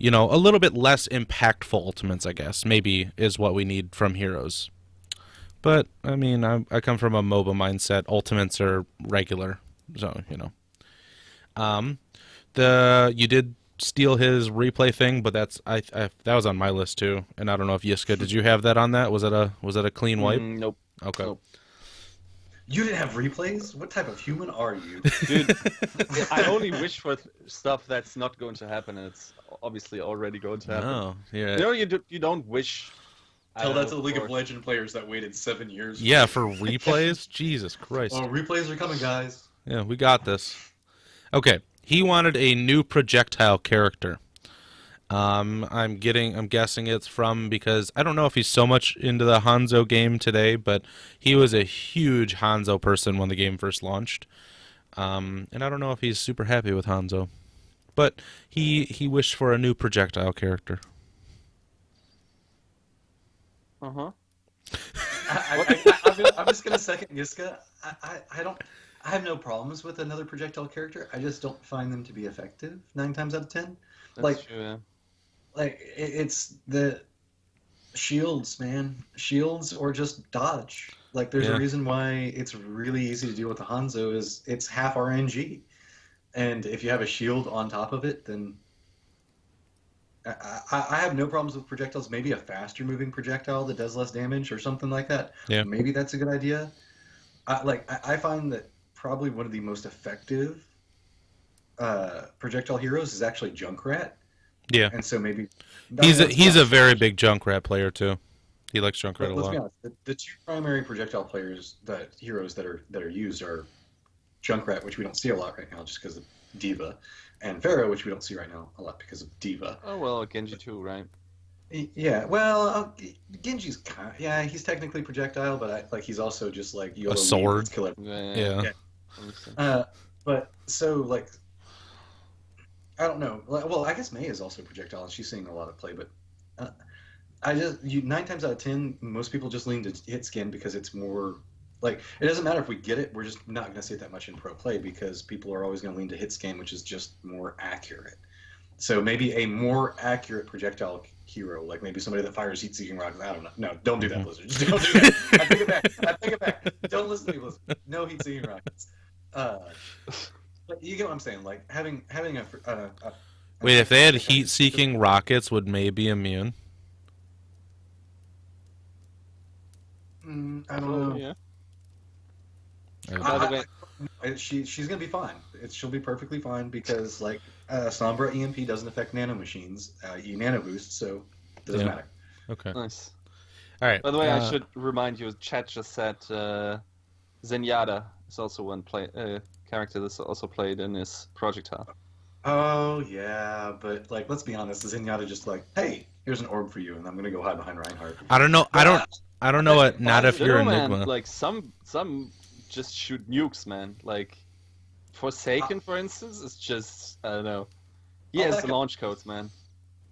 A little bit less impactful ultimates, I guess, maybe is what we need from heroes. But, I come from a MOBA mindset. Ultimates are regular, so, you did steal his replay thing, but that was on my list, too. And I don't know if Yiska, did you have that on that? Was that a clean wipe?
Nope.
Okay.
Nope.
You didn't have replays? What type of human are you?
Dude, I only wish for stuff that's not going to happen, and it's obviously already going to happen.
Oh, yeah.
You don't wish.
Tell that to the League of Legends players that waited 7 years.
Yeah, for replays? Jesus Christ.
Oh, replays are coming, guys.
Yeah, we got this. Okay, he wanted a new projectile character. I'm guessing it's from, because I don't know if he's so much into the Hanzo game today, but he was a huge Hanzo person when the game first launched. And I don't know if he's super happy with Hanzo. But he wished for a new projectile character.
Uh-huh.
I'm just gonna second Yiska. I have no problems with another projectile character. I just don't find them to be effective 9 times out of 10.
That's true, yeah.
like it's the shields, man. Shields or just dodge. Like there's a
Yeah.
reason why it's really easy to deal with the Hanzo is it's half RNG. And if you have a shield on top of it, then I have no problems with projectiles. Maybe a faster moving projectile that does less damage or something like that.
Yeah.
Maybe that's a good idea. I find that probably one of the most effective projectile heroes is actually Junkrat.
Yeah.
And so maybe
He's a very big Junkrat player too. He likes Junkrat a
let's be
lot.
honest. The two primary projectile heroes that are used are Junkrat, which we don't see a lot right now just because of Diva, and Pharaoh, which we don't see right now a lot because of Diva.
Oh well, Genji too, right?
Yeah, well, Genji's he's technically projectile, but he's also just like YOLO
A sword.
let's kill everyone.
Yeah.
But so like, I don't know. Well, I guess May is also projectile, and she's seeing a lot of play. But nine times out of 10, most people just lean to hit skin because it's more like it doesn't matter if we get it. We're just not going to see it that much in pro play because people are always going to lean to hit skin, which is just more accurate. So maybe a more accurate projectile hero, like maybe somebody that fires heat-seeking rockets. I don't know. No, don't do that, Blizzard. Just don't do that. I take it back. I take it back. Don't listen to me, Blizzard. No heat-seeking rockets. But you get what I'm saying? Like having a
Wait, if they had heat-seeking rockets, would May be immune?
I don't know.
Yeah.
By
the way,
she's gonna be fine. She'll be perfectly fine because like Sombra EMP doesn't affect nano machines, nano boost, so it doesn't matter.
Okay.
Nice.
All right.
By the way, I should remind you, chat just said Zenyatta is also one character that's also played in his projectile.
Oh yeah, but like let's be honest, is Zenyatta just like, hey, here's an orb for you, and I'm gonna go hide behind Reinhardt?
I don't know. I don't know what. Not if you're Enigma.
Man, like some just shoot nukes, man. Like Forsaken, for instance, is just I don't know. He has the launch codes, man.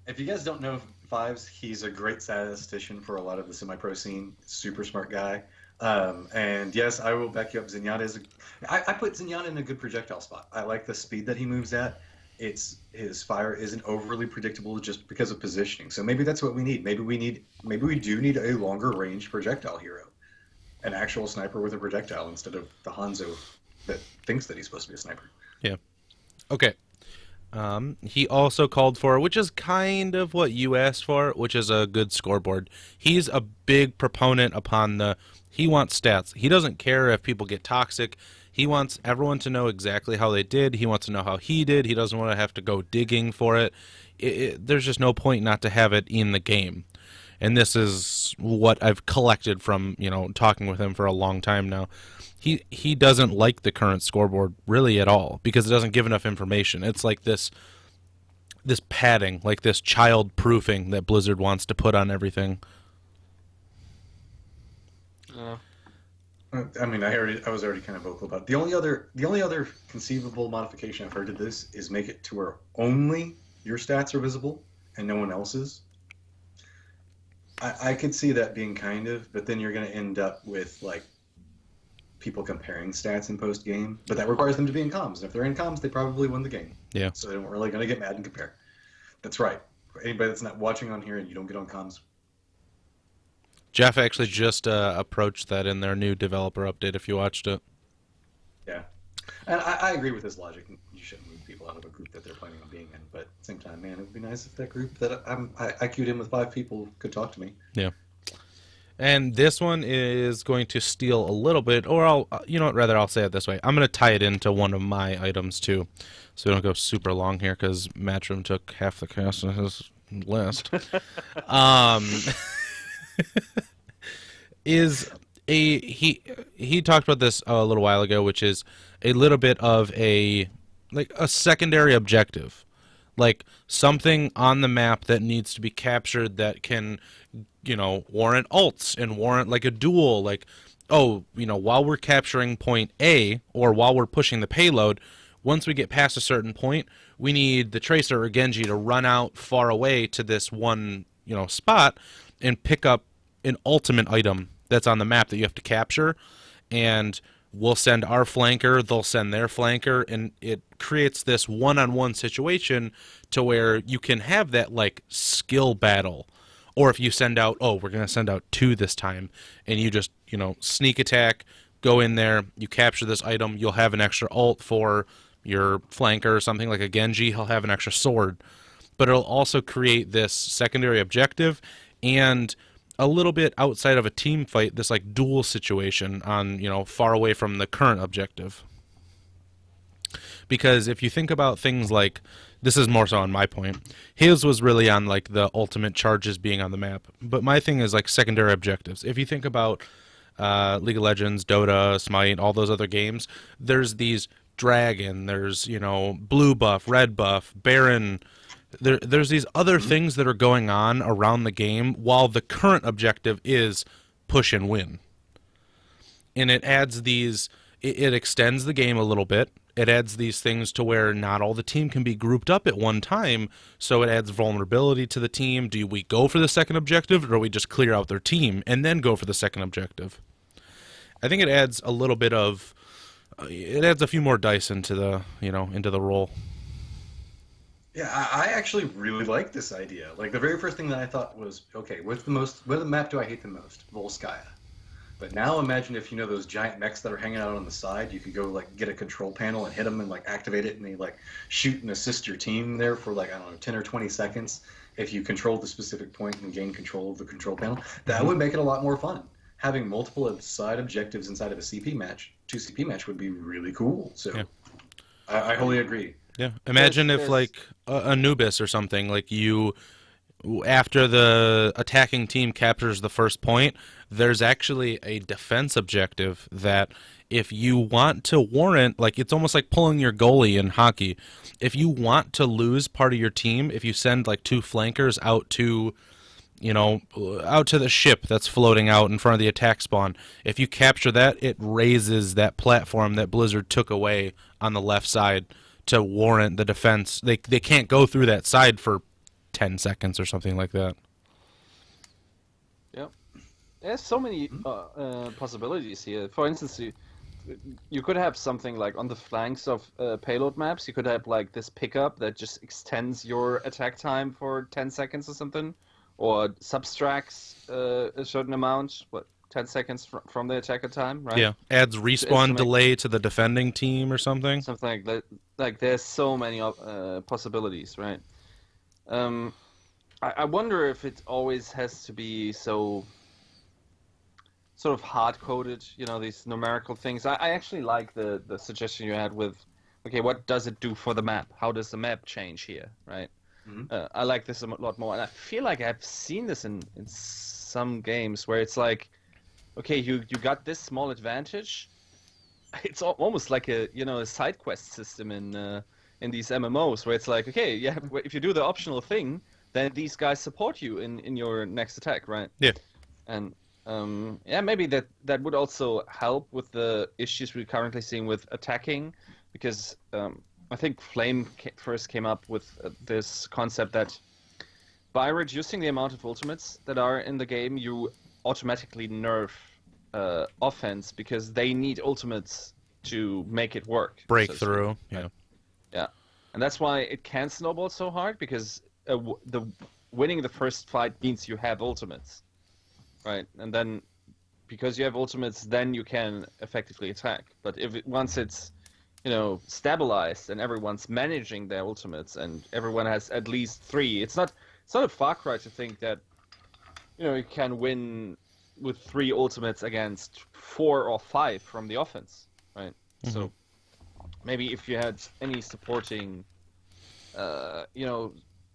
If you guys don't know Fives, he's a great statistician for a lot of the semi-pro scene. Super smart guy. And yes, I will back you up. Zenyatta is I put Zenyatta in a good projectile spot. I like the speed that he moves at. His fire isn't overly predictable just because of positioning. So maybe that's what we need. Maybe we do need a longer range projectile hero. An actual sniper with a projectile instead of the Hanzo that thinks that he's supposed to be a sniper.
Yeah. Okay. He also called for, which is kind of what you asked for, which is a good scoreboard. He's a big proponent upon he wants stats. He doesn't care if people get toxic. He wants everyone to know exactly how they did. He wants to know how he did. He doesn't want to have to go digging for it. There's just no point not to have it in the game. And this is what I've collected from, talking with him for a long time now. He doesn't like the current scoreboard really at all because it doesn't give enough information. It's like this padding, like this child proofing that Blizzard wants to put on everything.
Yeah.
I mean, I was already kind of vocal about it. The only other conceivable modification I've heard of this is make it to where only your stats are visible and no one else's. I could see that being but then you're going to end up with like people comparing stats in post game, but that requires them to be in comms. And if they're in comms, they probably win the game.
Yeah.
So they're really going to get mad and compare. That's right. For anybody that's not watching on here and you don't get on comms.
Jeff actually just approached that in their new developer update. If you watched it.
Yeah, and I agree with his logic. You shouldn't move people out of a group that they're planning on being in. But at the same time, man, it would be nice if that group that I queued in with 5 people could talk to me.
Yeah. And this one is going to steal a little bit, or I'll say it this way. I'm going to tie it into one of my items too, so we don't go super long here because Matrym took half the cast of his list. He talked about this a little while ago, which is a little bit of a secondary objective, like something on the map that needs to be captured that can warrant ults and warrant like a duel, like while we're capturing point A or while we're pushing the payload, once we get past a certain point, we need the Tracer or Genji to run out far away to this one spot and pick up an ultimate item that's on the map that you have to capture. And we'll send our flanker, they'll send their flanker, and it creates this one-on-one situation to where you can have that like skill battle. Or if you send out, oh, we're going to send out 2 this time, and you just, sneak attack, go in there, you capture this item, you'll have an extra ult for your flanker or something like a Genji, he'll have an extra sword. But it'll also create this secondary objective and a little bit outside of a team fight, this like duel situation on, far away from the current objective. Because if you think about things like, this is more so on my point, his was really on like the ultimate charges being on the map. But my thing is like secondary objectives. If you think about League of Legends, Dota, Smite, all those other games, there's these dragon, there's, blue buff, red buff, Baron. There's these other things that are going on around the game while the current objective is push and win. And it adds these, it extends the game a little bit. It adds these things to where not all the team can be grouped up at one time, so it adds vulnerability to the team. Do we go for the second objective, or do we just clear out their team and then go for the second objective? I think it adds a little bit of, it adds a few more dice into the, into the role.
Yeah, I actually really like this idea. Like, the very first thing that I thought was, okay, what map do I hate the most? Volskaya. But now imagine if, those giant mechs that are hanging out on the side, you could go, like, get a control panel and hit them and, like, activate it, and they, like, shoot and assist your team there for, like, I don't know, 10 or 20 seconds if you control the specific point and gain control of the control panel. That would make it a lot more fun. Having multiple side objectives inside of a CP match, 2 CP match, would be really cool. So yeah. I wholly agree.
Yeah, imagine if like Anubis or something, like after the attacking team captures the first point, there's actually a defense objective that if you want to warrant, like it's almost like pulling your goalie in hockey. If you want to lose part of your team, if you send like 2 flankers out to, out to the ship that's floating out in front of the attack spawn, if you capture that, it raises that platform that Blizzard took away on the left side to warrant the defense. They can't go through that side for 10 seconds or something like that.
Yeah. There's so many possibilities here. For instance, you could have something like on the flanks of payload maps, you could have like this pickup that just extends your attack time for 10 seconds or something, or subtracts a certain amount, 10 seconds from the attacker time, right?
Yeah, adds respawn delay to the defending team or something.
Something like that. Like, there's so many possibilities, right? I wonder if it always has to be so sort of hard-coded, these numerical things. I actually like the suggestion you had with, okay, what does it do for the map? How does the map change here, right? Mm-hmm. I like this a lot more, and I feel like I've seen this in some games where it's like, okay, you got this small advantage. It's almost like a side quest system in these MMOs where it's like, okay, yeah, if you do the optional thing, then these guys support you in your next attack, right?
Yeah.
And maybe that would also help with the issues we're currently seeing with attacking, because I think Flame first came up with this concept that by reducing the amount of ultimates that are in the game, you automatically nerf offense, because they need ultimates to make it work.
Breakthrough, yeah.
Yeah, and that's why it can snowball so hard, because winning the first fight means you have ultimates, right? And then because you have ultimates, then you can effectively attack. But once it's stabilized and everyone's managing their ultimates and everyone has at least 3, it's not a far cry to think that you can win with 3 ultimates against 4 or 5 from the offense, right? Mm-hmm. So maybe if you had any supporting,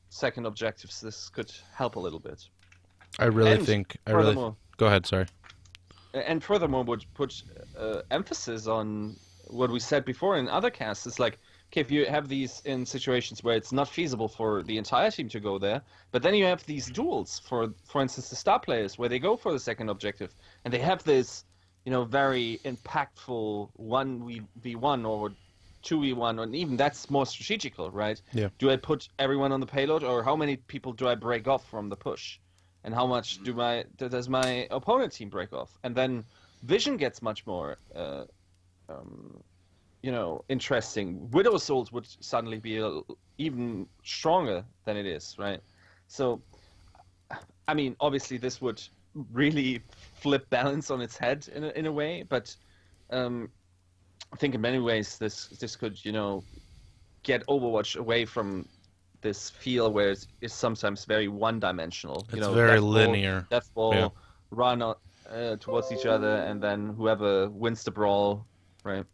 second objectives, this could help a little bit.
I really think. Go ahead. Sorry.
And furthermore, would put emphasis on what we said before in other casts. It's like, okay, if you have these in situations where it's not feasible for the entire team to go there, but then you have these duels, for instance, the star players, where they go for the second objective, and they have this, very impactful 1v1 or 2v1, and even that's more strategical, right?
Yeah.
Do I put everyone on the payload, or how many people do I break off from the push? And how much does my opponent team break off? And then vision gets much more interesting. Widow Souls would suddenly be even stronger than it is, right? So, I mean, obviously this would really flip balance on its head in a way, but I think in many ways this could, get Overwatch away from this feel where it's sometimes very one-dimensional.
It's very linear.
Death ball,
Yeah.
run towards each other, and then whoever wins the brawl, right?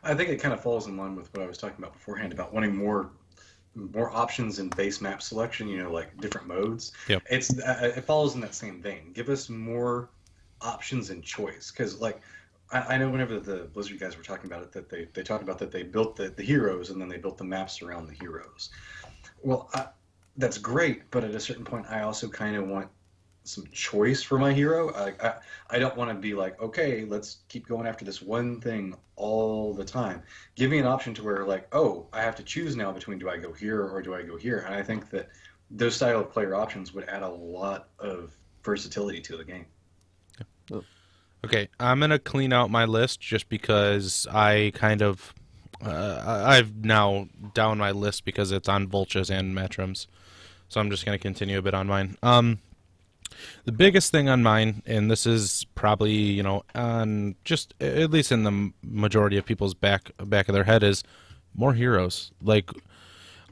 I think it kind of falls in line with what I was talking about beforehand about wanting more options in base map selection. Like different modes.
Yep.
It follows in that same vein. Give us more options and choice, because like I know whenever the Blizzard guys were talking about it, that they talked about that they built the heroes and then they built the maps around the heroes. Well, that's great, but at a certain point, I also kind of want some choice for my hero. I don't want to be like, okay, let's keep going after this one thing all the time. Give me an option to where like, oh, I have to choose now between do I go here or do I go here? And I think that those style of player options would add a lot of versatility to the game.
Okay, I'm gonna clean out my list just because I kind of I've now down my list because it's on Vultcha's and Matrym's, so I'm just gonna continue a bit on mine. The biggest thing on mine, and this is probably on just at least in the majority of people's back of their head, is more heroes. Like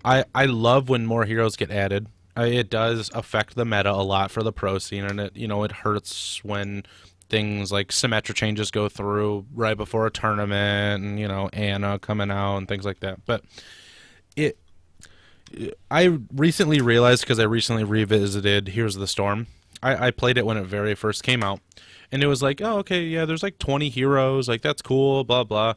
I love when more heroes get added. It does affect the meta a lot for the pro scene, and it hurts when things like Symmetra changes go through right before a tournament, and Anna coming out and things like that. But I recently realized, because I recently revisited Heroes of the Storm. I played it when it very first came out, and it was like, oh, okay, yeah, there's like 20 heroes, like that's cool, blah blah,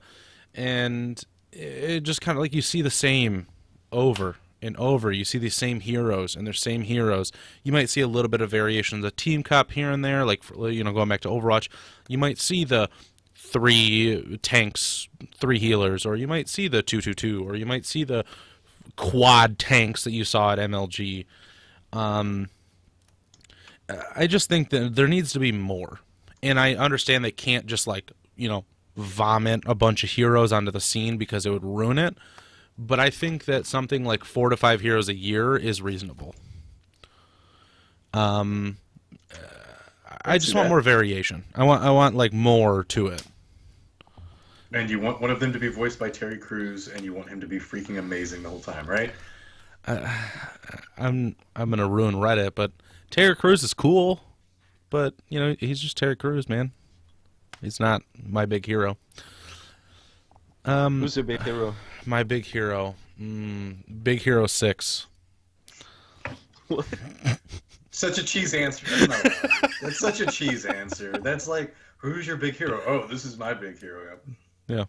and it just kind of like you see the same over and over. You see these same heroes and their same heroes. You might see a little bit of variations of team cop here and there, like going back to Overwatch. You might see the 3 tanks, 3 healers, or you might see the 2-2-2, or you might see the quad tanks that you saw at MLG. I just think that there needs to be more, and I understand they can't just like vomit a bunch of heroes onto the scene because it would ruin it. But I think that something like 4 to 5 heroes a year is reasonable. I just want more variation. I want like more to it.
And you want one of them to be voiced by Terry Crews, and you want him to be freaking amazing the whole time, right?
I'm gonna ruin Reddit, but Terry Crews is cool. But he's just Terry Crews, man. He's not my big hero.
Who's your big hero?
My big hero, Big Hero 6.
What?
Such a cheese answer. That's such a cheese answer. That's like, who's your big hero? Oh, this is my big hero.
Yeah.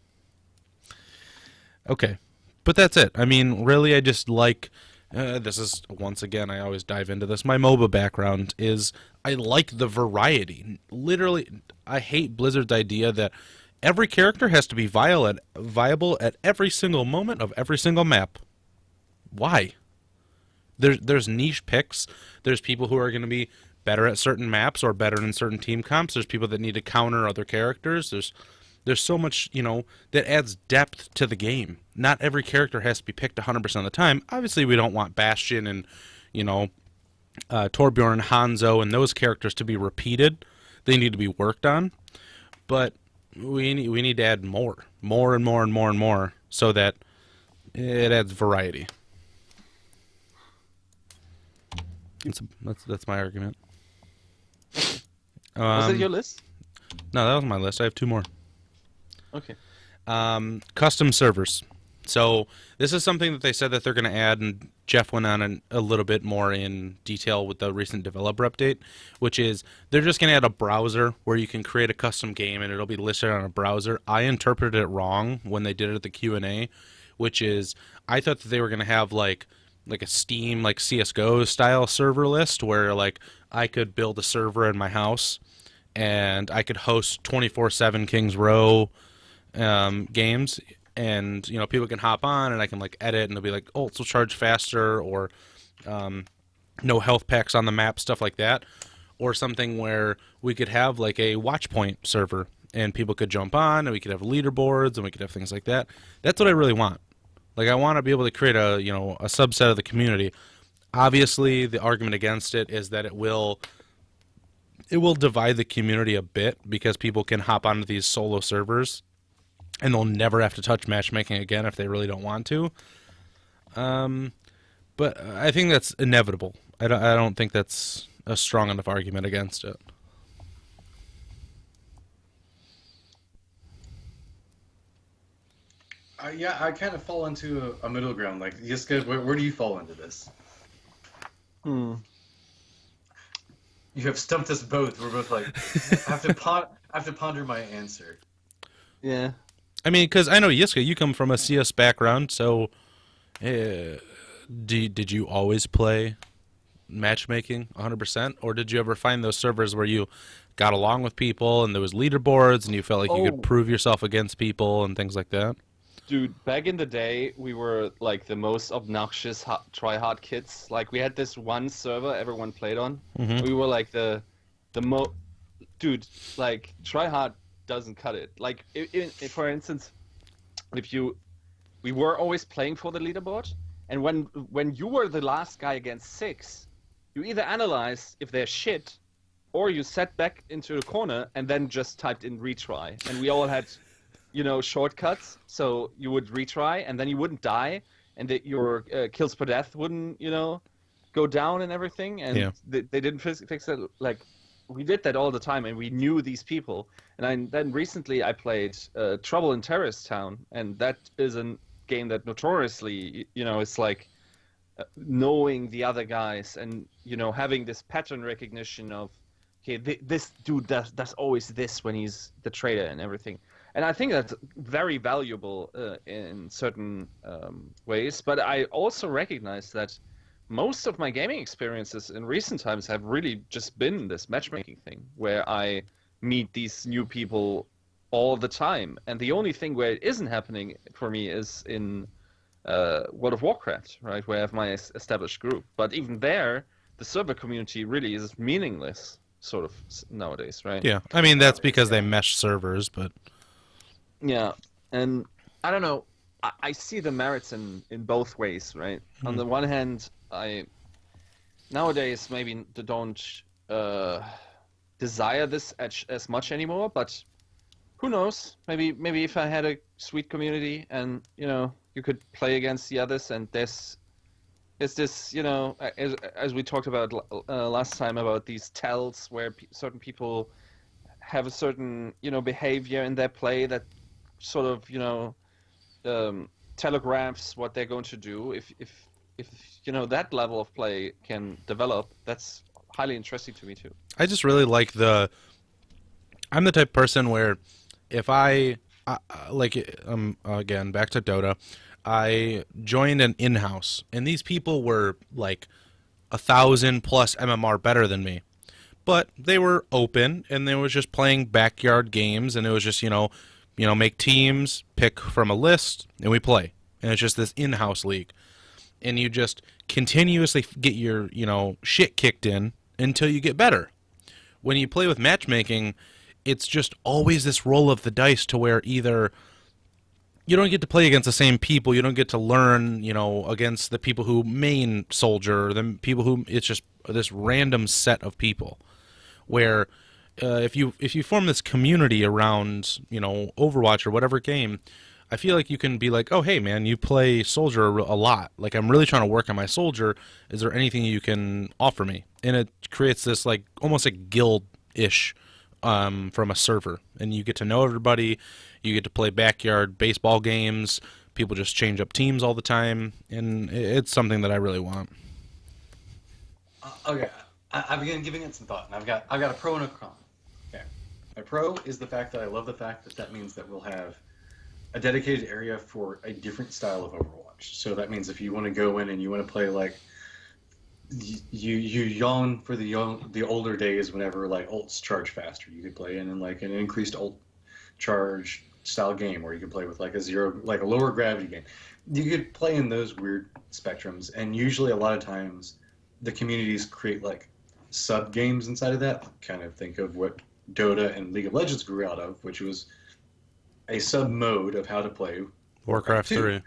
Okay, but that's it. I mean, really, I just like. This is, once again, I always dive into this. My MOBA background is I like the variety. Literally, I hate Blizzard's idea that every character has to be viable at every single moment of every single map. Why? There's niche picks. There's people who are going to be better at certain maps or better in certain team comps. There's people that need to counter other characters. There's so much, that adds depth to the game. Not every character has to be picked 100% of the time. Obviously, we don't want Bastion and, Torbjorn, Hanzo, and those characters to be repeated. They need to be worked on. But we need to add more and more, so that it adds variety. That's my argument.
Was that your list?
No, that was my list. I have 2 more.
Okay.
Custom servers. So this is something that they said that they're going to add, and Jeff went on a little bit more in detail with the recent developer update, which is they're just going to add a browser where you can create a custom game and it'll be listed on a browser. I interpreted it wrong when they did it at the Q&A, which is I thought that they were going to have like a Steam, like CSGO style server list where like I could build a server in my house and I could host 24/7 Kings Row games, and people can hop on and I can like edit, and they'll be like, ults will charge faster, or no health packs on the map, stuff like that. Or something where we could have like a Watchpoint server, and people could jump on, and we could have leaderboards, and we could have things like that. That's what I really want. Like, I want to be able to create a subset of the community. Obviously, the argument against it is that it will divide the community a bit because people can hop onto these solo servers and they'll never have to touch matchmaking again if they really don't want to. But I think that's inevitable. I don't think that's a strong enough argument against it.
Yeah, I kind of fall into a middle ground. Like, Yiska, where do you fall into this? You have stumped us both. We're both like, I have to ponder my answer.
Yeah.
I mean, because I know, Yiska, you come from a CS background, so did you always play matchmaking 100%? Or did you ever find those servers where you got along with people and there was leaderboards and you felt like you could prove yourself against people and things like that?
Dude, back in the day, we were like the most obnoxious try-hard kids. Like, we had this one server everyone played on.
Mm-hmm.
We were like dude, like, try-hard doesn't cut it. Like, for instance, we were always playing for the leaderboard, and when you were the last guy against 6, you either analyzed if they're shit, or you sat back into the corner and then just typed in retry. And we all had, shortcuts, so you would retry, and then you wouldn't die, and your kills per death wouldn't, go down and everything, and they didn't fix it. Like, we did that all the time, and we knew these people. And then recently I played Trouble in Terrorist Town, and that is a game that notoriously, it's like knowing the other guys and, having this pattern recognition of, okay, this dude does always this when he's the traitor and everything. And I think that's very valuable in certain ways. But I also recognize that most of my gaming experiences in recent times have really just been this matchmaking thing, where I meet these new people all the time. And the only thing where it isn't happening for me is in World of Warcraft, right, where I have my established group. But even there, the server community really is meaningless, sort of, nowadays, right?
Yeah, I mean, that's because they mesh servers, but...
Yeah, and I don't know, I see the merits in both ways, right? On the one hand, nowadays maybe don't desire this as much anymore, but who knows? Maybe if I had a sweet community and, you could play against the others, and there's this, as we talked about last time about these tells where certain people have a certain, behavior in their play that sort of, telegraphs what they're going to do. If that level of play can develop, that's highly interesting to me too.
I just really like I'm the type of person where if I again, back to Dota, I joined an in-house, and these people were like 1,000 plus MMR better than me, but they were open, and they was just playing backyard games, and it was just make teams, pick from a list, and we play. And it's just this in-house league. And you just continuously get your, shit kicked in until you get better. When you play with matchmaking, it's just always this roll of the dice to where either you don't get to play against the same people, you don't get to learn, against the people who main soldier, or the people who, it's just this random set of people. Where if you form this community around, Overwatch or whatever game, I feel like you can be like, oh, hey, man, you play soldier a lot. Like, I'm really trying to work on my soldier. Is there anything you can offer me? And it creates this, like, almost like guild-ish from a server. And you get to know everybody. You get to play backyard baseball games. People just change up teams all the time. And it's something that I really want.
Okay. I've been giving it some thought, and I've got a pro and a con. Okay. My pro is the fact that I love the fact that means that we'll have a dedicated area for a different style of Overwatch. So that means if you want to go in and you want to play like you yawn for the older days whenever like ults charge faster, you could play in like an increased ult charge style game, or you could play with like a lower gravity game. You could play in those weird spectrums, and usually a lot of times the communities create like sub games inside of that. Kind of think of what Dota and League of Legends grew out of, which was a sub mode of how to play
Warcraft
2.
3.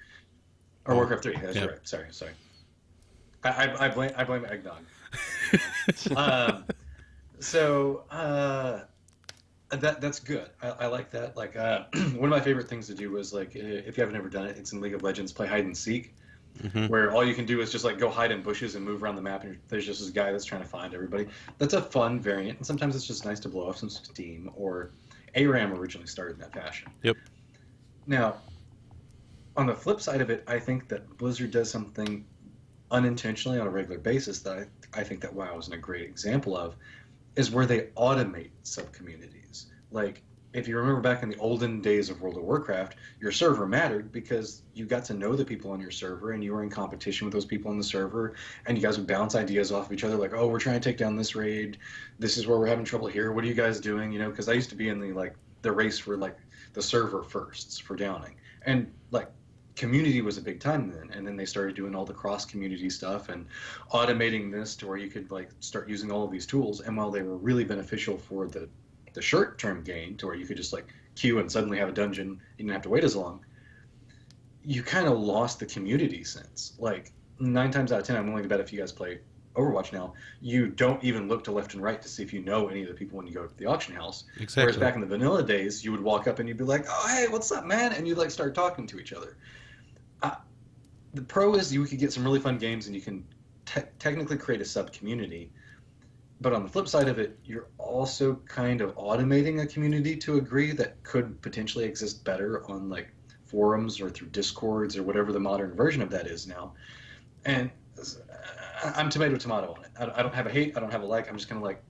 Or Warcraft 3. That's
yeah.
right. Sorry. I blame eggnog. That's good. I like that. Like one of my favorite things to do was like if you haven't ever done it, it's in League of Legends. Play hide and seek, where all you can do is just like go hide in bushes and move around the map, and there's just this guy that's trying to find everybody. That's a fun variant, and sometimes it's just nice to blow off some steam. Or ARAM originally started in that fashion.
Yep.
Now, on the flip side of it, I think that Blizzard does something unintentionally on a regular basis that I think that WoW isn't a great example of, is where they automate sub-communities. Like, if you remember back in the olden days of World of Warcraft, your server mattered because you got to know the people on your server and you were in competition with those people on the server, and you guys would bounce ideas off of each other like, oh, we're trying to take down this raid, this is where we're having trouble here, what are you guys doing? You know, because I used to be in the race for like the server firsts for downing. And like community was a big time then, and then they started doing all the cross community stuff and automating this to where you could like start using all of these tools. And while they were really beneficial for the short term gain to where you could just like queue and suddenly have a dungeon, you didn't have to wait as long, you kind of lost the community sense. Like 9 times out of 10, I'm willing to bet if you guys play Overwatch now, you don't even look to left and right to see if you know any of the people when you go to the auction house.
Exactly.
Whereas back in the vanilla days, you would walk up and you'd be like, oh, hey, what's up, man? And you'd like start talking to each other. The pro is you could get some really fun games and you can technically create a sub-community. But on the flip side of it, you're also kind of automating a community to a degree that could potentially exist better on like forums or through Discords or whatever the modern version of that is now. And I'm tomato on it. I don't have a hate. I don't have a like. I'm just kind of like,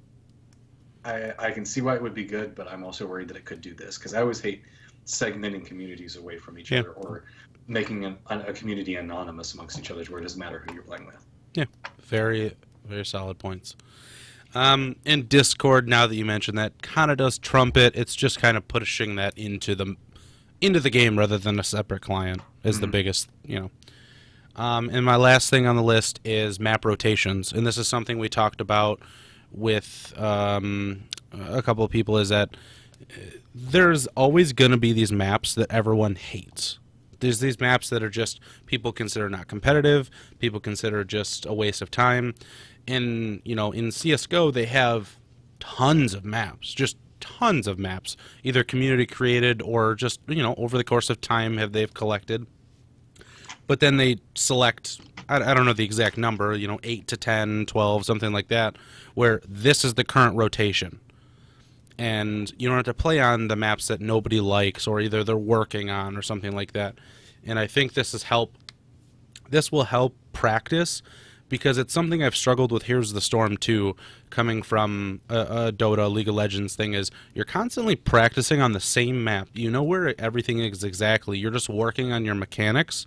I can see why it would be good, but I'm also worried that it could do this because I always hate segmenting communities away from each other or making a community anonymous amongst each other to where it doesn't matter who you're playing with.
Yeah, very, very solid points. In Discord, now that you mentioned that, kind of does trump it. It's just kind of pushing that into the game rather than a separate client is the biggest, you know. And my last thing on the list is map rotations, and this is something we talked about with a couple of people, is that there's always going to be these maps that everyone hates. There's these maps that are just people consider not competitive, people consider just a waste of time. And, you know, in CSGO, they have tons of maps, just tons of maps, either community created or just, you know, over the course of time they've collected. But then they select, I don't know the exact number, you know, 8 to 10, 12, something like that, where this is the current rotation. And you don't have to play on the maps that nobody likes or either they're working on or something like that. And I think this will help practice, because it's something I've struggled with Here's the Storm 2, coming from a Dota, League of Legends thing, is you're constantly practicing on the same map. You know where everything is exactly. You're just working on your mechanics.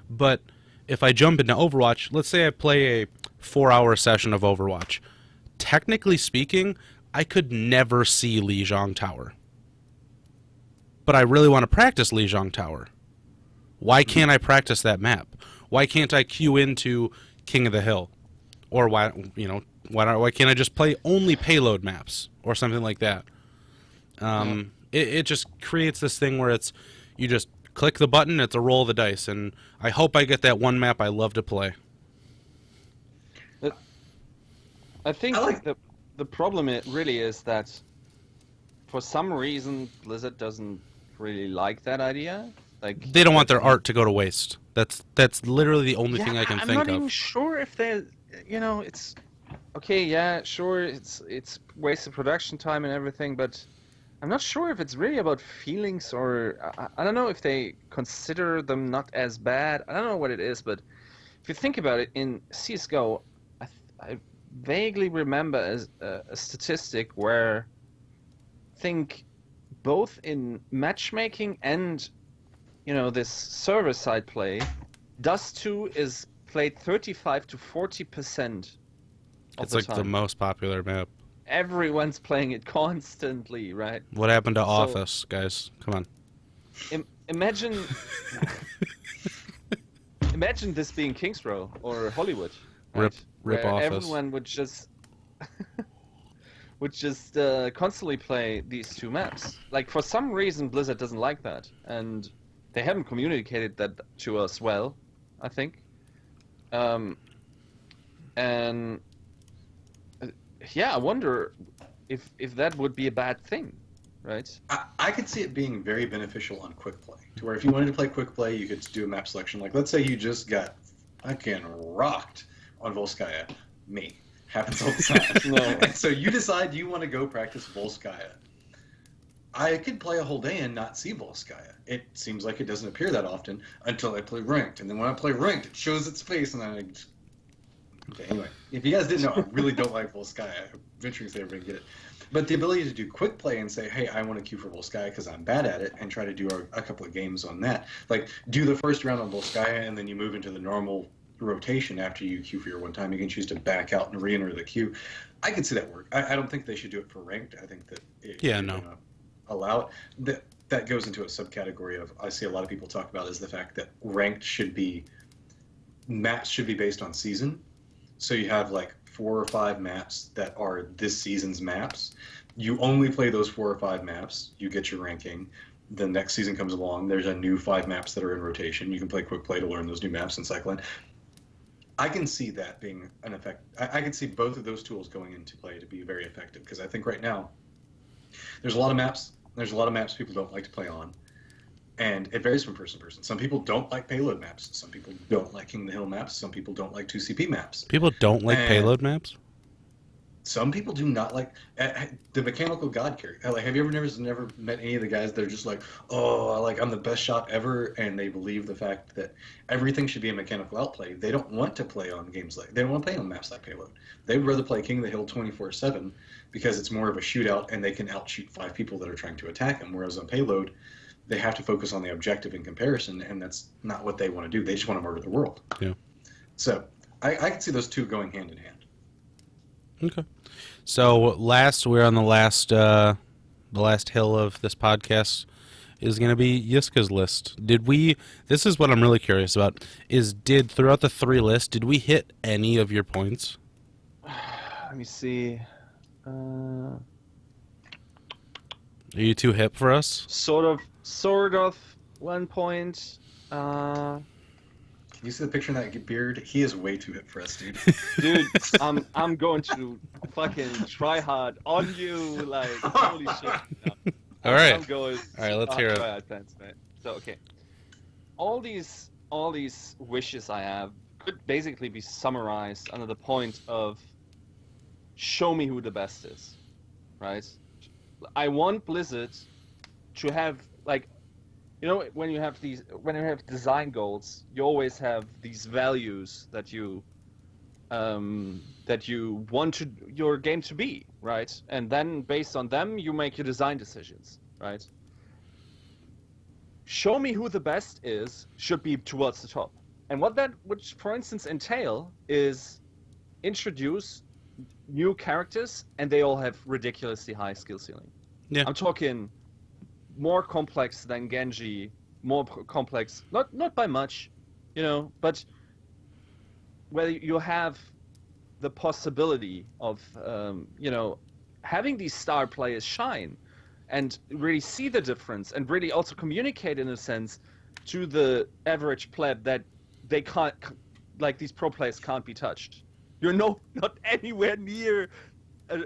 But if I jump into Overwatch, let's say I play a 4-hour session of Overwatch. Technically speaking, I could never see Lijiang Tower. But I really want to practice Lijiang Tower. Why can't I practice that map? Why can't I queue into King of the Hill? Or why can't I just play only payload maps or something like that? It just creates this thing where it's you just click the button, it's a roll of the dice, and I hope I get that one map I love to play.
I think the problem really is that for some reason Blizzard doesn't really like that idea. Like
they don't want their art to go to waste. That's literally the only thing I can think of.
I'm not even sure if they, you know, it's okay. Yeah, sure, it's wasted production time and everything, but I'm not sure if it's really about feelings or I don't know if they consider them not as bad. I don't know what it is, but if you think about it, in CS:GO, I vaguely remember as a statistic where I think both in matchmaking and, you know, this server-side play, Dust 2 is played 35 to 40% of
it's
the
like
time.
the most popular map.
Everyone's playing it constantly, right?
What happened to Office, guys? Come on.
Imagine imagine this being Kings Row or Hollywood. Right?
Rip
where
Office.
Everyone would just would just constantly play these two maps. Like, for some reason, Blizzard doesn't like that, and they haven't communicated that to us well, I think. And yeah, I wonder if that would be a bad thing, right?
I could see it being very beneficial on quick play, to where if you wanted to play quick play, you could do a map selection. Like, let's say you just got fucking rocked on Volskaya. Me. Happens all the time.
No.
And so you decide you want to go practice Volskaya. I could play a whole day and not see Volskaya. It seems like it doesn't appear that often until I play ranked. And then when I play ranked, it shows its face, and then I just... Okay, anyway. If you guys didn't know, I really don't like Volskaya. I'm venturing to say everybody get it. But the ability to do quick play and say, hey, I want to queue for Volskaya because I'm bad at it, and try to do a couple of games on that. Like, do the first round on Volskaya, and then you move into the normal rotation after you queue for your one time. You can choose to back out and re-enter the queue. I could see that work. I don't think they should do it for ranked. I think that allow it. That goes into a subcategory of, I see a lot of people talk about, is the fact that ranked maps should be based on season. So you have like 4 or 5 maps that are this season's maps. You only play those 4 or 5 maps. You get your ranking. The next season comes along. There's a new 5 maps that are in rotation. You can play quick play to learn those new maps and cycle in. I can see that being an effect. I can see both of those tools going into play to be very effective, because I think right now there's a lot of maps. There's a lot of maps people don't like to play on, and it varies from person to person. Some people don't like payload maps. Some people don't like King of the Hill maps. Some people don't like 2CP maps.
People don't like payload maps?
Some people do not like the mechanical god character. Like, have you never met any of the guys that are just like, oh, I'm the best shot ever, and they believe the fact that everything should be a mechanical outplay. They don't want to play on games like, they don't want to play on maps like Payload. They'd rather play King of the Hill 24/7 because it's more of a shootout, and they can outshoot 5 people that are trying to attack them. Whereas on Payload, they have to focus on the objective in comparison, and that's not what they want to do. They just want to murder the world.
Yeah.
So I can see those two going hand in hand.
Okay. So we're on the last hill of this podcast is going to be Yiska's list. This is what I'm really curious about, throughout the 3 lists, did we hit any of your points?
Let me see.
Are you too hip for us?
Sort of 1 point.
You see the picture of that beard? He is way too hip for us, dude.
Dude, I'm going to fucking try hard on you, like, holy shit. No.
All right.
All
right, let's hear it.
Try hard pants, man. So, okay. All these wishes I have could basically be summarized under the point of show me who the best is, right? I want Blizzard to have, like, you know, when you have design goals, you always have these values that you want your game to be, right? And then based on them, you make your design decisions, right? Show me who the best is should be towards the top. And what that would, for instance, entail is introduce new characters, and they all have ridiculously high skill ceiling.
Yeah.
I'm talking more complex than Genji, more complex, not by much, you know, but where you have the possibility of, having these star players shine and really see the difference, and really also communicate in a sense to the average pleb that they can't, like, these pro players can't be touched. You're not anywhere near a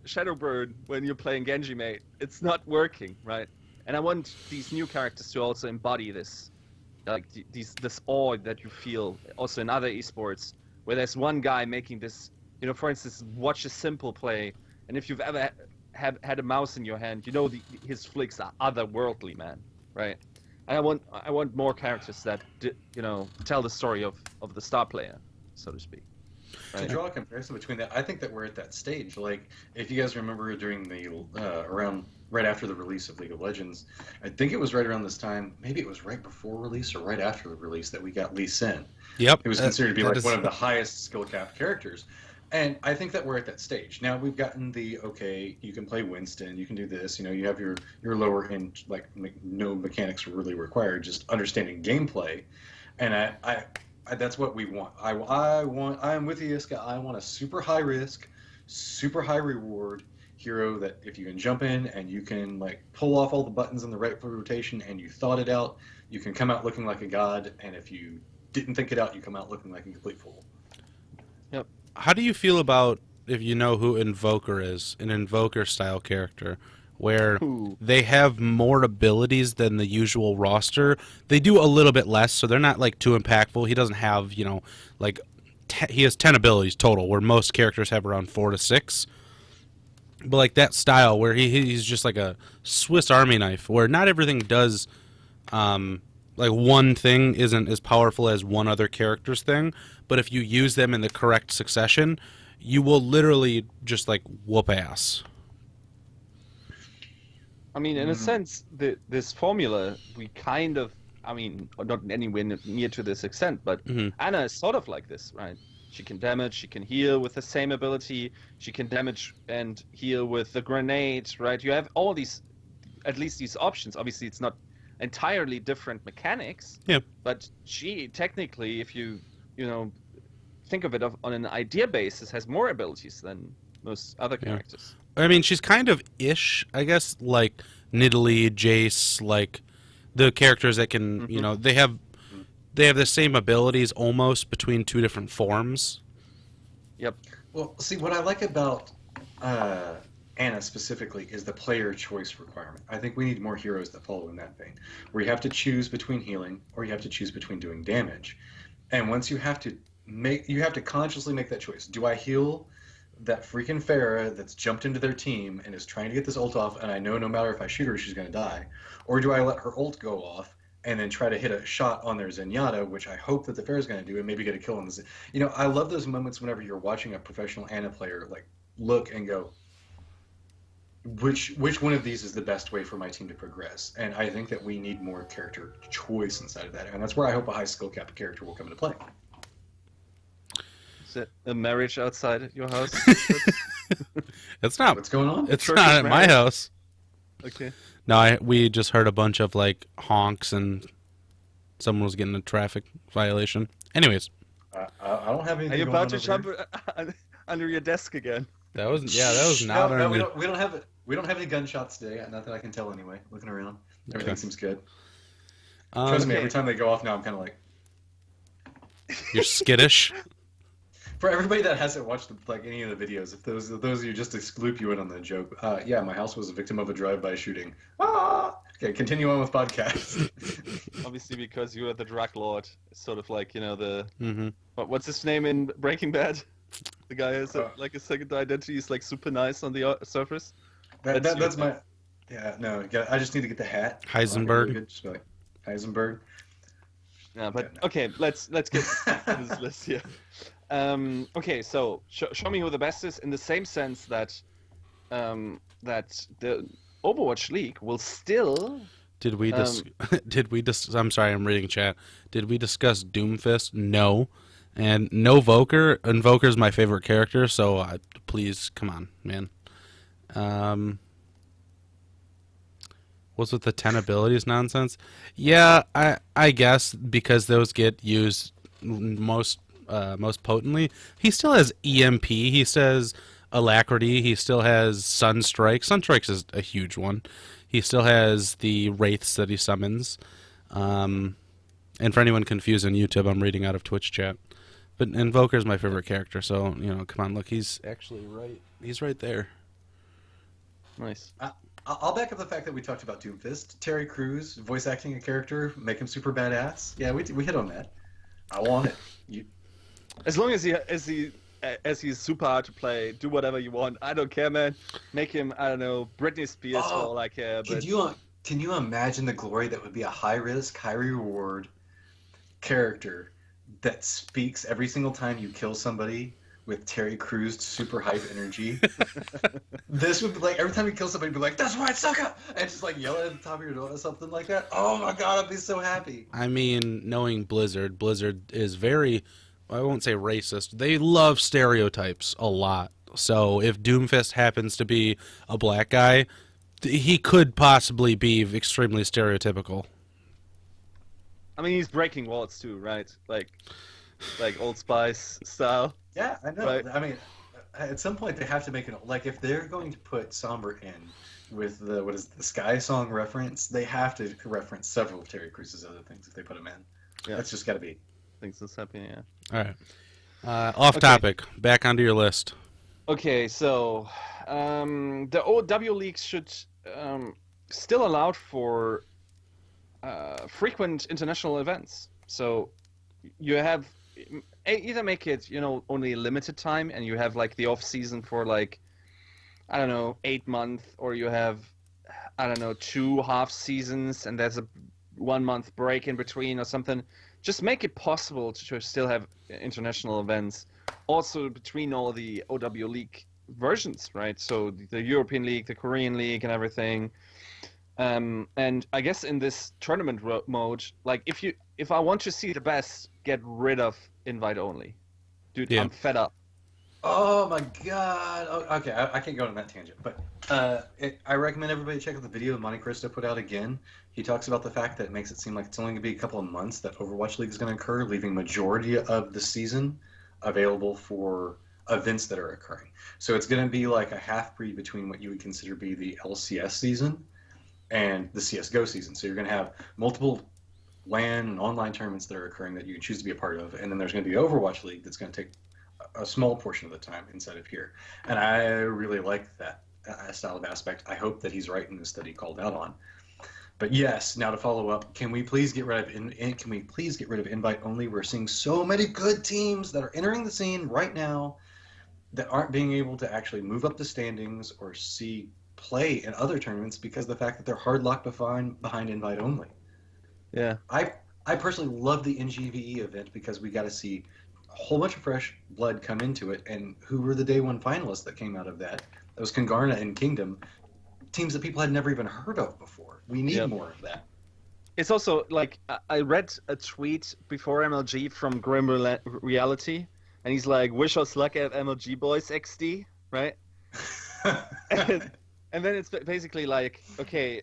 Shadowburn when you're playing Genji, mate. It's not working, right? And I want these new characters to also embody this, like this awe that you feel also in other esports, where there's one guy making this, you know, for instance, watch a simple play, and if you've ever had a mouse in your hand, you know his flicks are otherworldly, man, right? And I want more characters that tell the story of the star player, so to speak. Right.
To draw a comparison between that, I think that we're at that stage. Like, if you guys remember during the right after the release of League of Legends, I think it was right around this time, maybe it was right before release or right after the release, that we got Lee Sin.
Yep.
It was considered to be like one of the highest skill capped characters. And I think that we're at that stage. Now we've gotten okay, you can play Winston, you can do this, you have your lower end, like, no mechanics are really required, just understanding gameplay. And I that's what we want. I'm with you, Yiska. I want a super high risk, super high reward, hero that if you can jump in and you can like pull off all the buttons in the right rotation and you thought it out, you can come out looking like a god. And if you didn't think it out, you come out looking like a complete fool.
Yep.
How do you feel about, if you know who Invoker is, an Invoker style character, where
Ooh.
they have more abilities than the usual roster? They do a little bit less, so they're not like too impactful. He doesn't have, you know, like he has 10 abilities total, where most characters have around 4 to 6. But like that style where he's just like a Swiss Army knife, where not everything does, like one thing isn't as powerful as one other character's thing, but if you use them in the correct succession, you will literally just like whoop ass.
I mean, in a sense, this formula, we kind of, I mean, not anywhere near to this extent, but Anna is sort of like this, right? She can damage, she can heal with the same ability, she can damage and heal with the grenade, right? You have all these, at least these options. Obviously, it's not entirely different mechanics, but she technically, if you know, think of it on an idea basis, has more abilities than most other characters.
I mean, she's kind of ish, I guess, like Nidalee, Jace, like the characters that can, you know, they have the same abilities almost between two different forms.
Yep.
Well, see, what I like about Anna specifically is the player choice requirement. I think we need more heroes that follow in that vein, where you have to choose between healing or you have to choose between doing damage. And once you have to consciously make that choice. Do I heal that freaking Pharah that's jumped into their team and is trying to get this ult off, and I know no matter if I shoot her, she's going to die? Or do I let her ult go off and then try to hit a shot on their Zenyatta, which I hope that the Pharah's going to do, and maybe get a kill on the You know, I love those moments whenever you're watching a professional Ana player, like, look and go, which one of these is the best way for my team to progress? And I think that we need more character choice inside of that, and that's where I hope a high skill cap character will come into play.
Is it a marriage outside your house?
It's not.
What's going on?
It's not at my house.
Okay.
No, we just heard a bunch of like honks and someone was getting a traffic violation. Anyways,
I don't have anything.
Are you
going
about
on
to jump
here.
under your desk again?
that was not.
No, we don't have any gunshots today. Not that I can tell anyway. Looking around, everything seems good. Trust me, every time they go off now, I'm kind of like,
you're skittish.
For everybody that hasn't watched like any of the videos, if those of you just to loop you in on the joke, yeah, my house was a victim of a drive-by shooting. Ah! Okay, continue on with podcast.
Obviously, because you are the drug lord, it's sort of like, you know, the what's his name in Breaking Bad? The guy has like a second identity. He's like super nice on the surface.
That's my. Yeah, no, I just need to get the hat.
Heisenberg.
Just be like Heisenberg.
Yeah, but okay, let's get to this list here. Okay, so show me who the best is in the same sense that that the Overwatch League will still.
Did we I'm sorry, I'm reading chat. Did we discuss Doomfist? No, and no Invoker. Invoker's my favorite character, so please come on, man. What's with the 10 abilities nonsense? Yeah, I guess because those get used most potently. He still has EMP. He says Alacrity. He still has Sunstrike. Sunstrike is a huge one. He still has the Wraiths that he summons. And for anyone confused on YouTube, I'm reading out of Twitch chat. But Invoker's my favorite character, so, you know, come on, look, he's actually right. He's right there.
Nice.
I'll back up the fact that we talked about Doomfist. Terry Crews, voice acting a character, make him super badass. Yeah, we hit on that. I want it.
As long as he's super hard to play, do whatever you want. I don't care, man. Make him, I don't know, Britney Spears for all I care. But
can you imagine the glory that would be a high risk, high reward character that speaks every single time you kill somebody with Terry Crews super hype energy? This would be like every time you kill somebody, be like, "That's right, sucker!" and just like yell at the top of your door or something like that. Oh my god, I'd be so happy.
I mean, knowing Blizzard is very, I won't say racist. They love stereotypes a lot. So if Doomfist happens to be a black guy, he could possibly be extremely stereotypical.
I mean, he's breaking walls too, right? Like Old Spice style.
Yeah, I know.
Right.
I mean, at some point they have to make it like if they're going to put Somber in with the what is the Sky Song reference, they have to reference several of Terry Cruz's other things if they put him in.
Yeah.
That's just got to be.
Things that's happening. Yeah.
All right. Off topic. Back onto your list.
Okay, so the OW leagues should still allow for frequent international events. So you have either make it only a limited time, and you have like the off season for like I don't know 8 months, or you have I don't know 2 half seasons, and there's a 1 month break in between or something. Just make it possible to still have international events, also between all the OW League versions, right? So the European League, the Korean League, and everything. And I guess in this tournament mode, like if I want to see the best, get rid of invite only, dude. Yeah. I'm fed up.
Oh my god. Oh, okay, I can't go on that tangent, but I recommend everybody check out the video Monte Cristo put out again. He talks about the fact that it makes it seem like it's only going to be a couple of months that Overwatch League is going to occur, leaving majority of the season available for events that are occurring. So it's going to be like a half-breed between what you would consider be the LCS season and the CSGO season. So you're going to have multiple LAN and online tournaments that are occurring that you can choose to be a part of, and then there's going to be the Overwatch League that's going to take a small portion of the time inside of here. And I really like that style of aspect. I hope that he's right in this that he called out on. But yes, now to follow up, can we please get rid of invite only? We're seeing so many good teams that are entering the scene right now that aren't being able to actually move up the standings or see play in other tournaments because of the fact that they're hard locked behind invite only.
Yeah.
I personally love the NGVE event because we got to see a whole bunch of fresh blood come into it. And who were the day one finalists that came out of that? That was Kangarna and Kingdom, teams that people had never even heard of before. We need more of that.
It's also like I read a tweet before MLG from Grim Reality, and he's like, "Wish us luck at MLG boys XD," right? and then it's basically like, okay,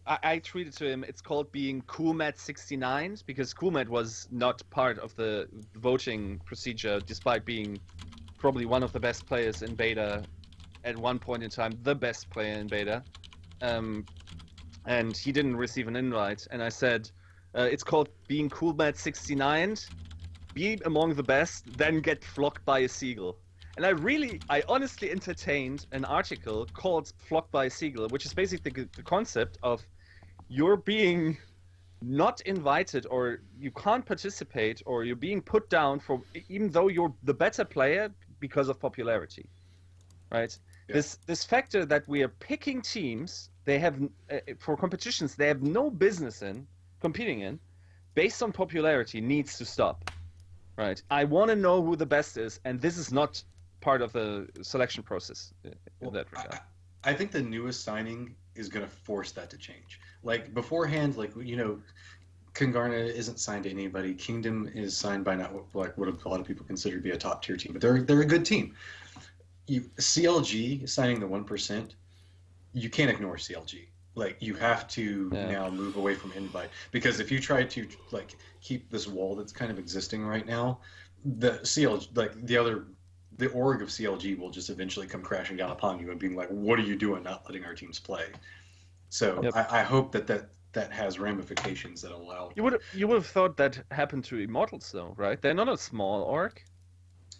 I tweeted to him. It's called being CoolMat69 because CoolMat was not part of the voting procedure, despite being probably one of the best players in beta at one point in time, the best player in beta. And he didn't receive an invite. And I said, it's called being CoolMat69, be among the best, then get flocked by a seagull. And I honestly entertained an article called Flocked by a Seagull, which is basically the concept of you're being not invited, or you can't participate, or you're being put down for even though you're the better player because of popularity, right? Yeah. This factor that we are picking teams they have for competitions they have no business in competing in, based on popularity, needs to stop, right? I want to know who the best is, and this is not part of the selection process in that regard.
I think the newest signing is going to force that to change. Like beforehand, like Kangarna isn't signed to anybody. Kingdom is signed by not what a lot of people consider to be a top tier team, but they're a good team. CLG signing the 1%, you can't ignore CLG. Like you have to now move away from invite, because if you try to like keep this wall that's kind of existing right now, the CLG the org of CLG will just eventually come crashing down upon you and being like, "What are you doing, not letting our teams play?" So I hope that has ramifications that allow.
You would have thought that happened to Immortals though, right? They're not a small org.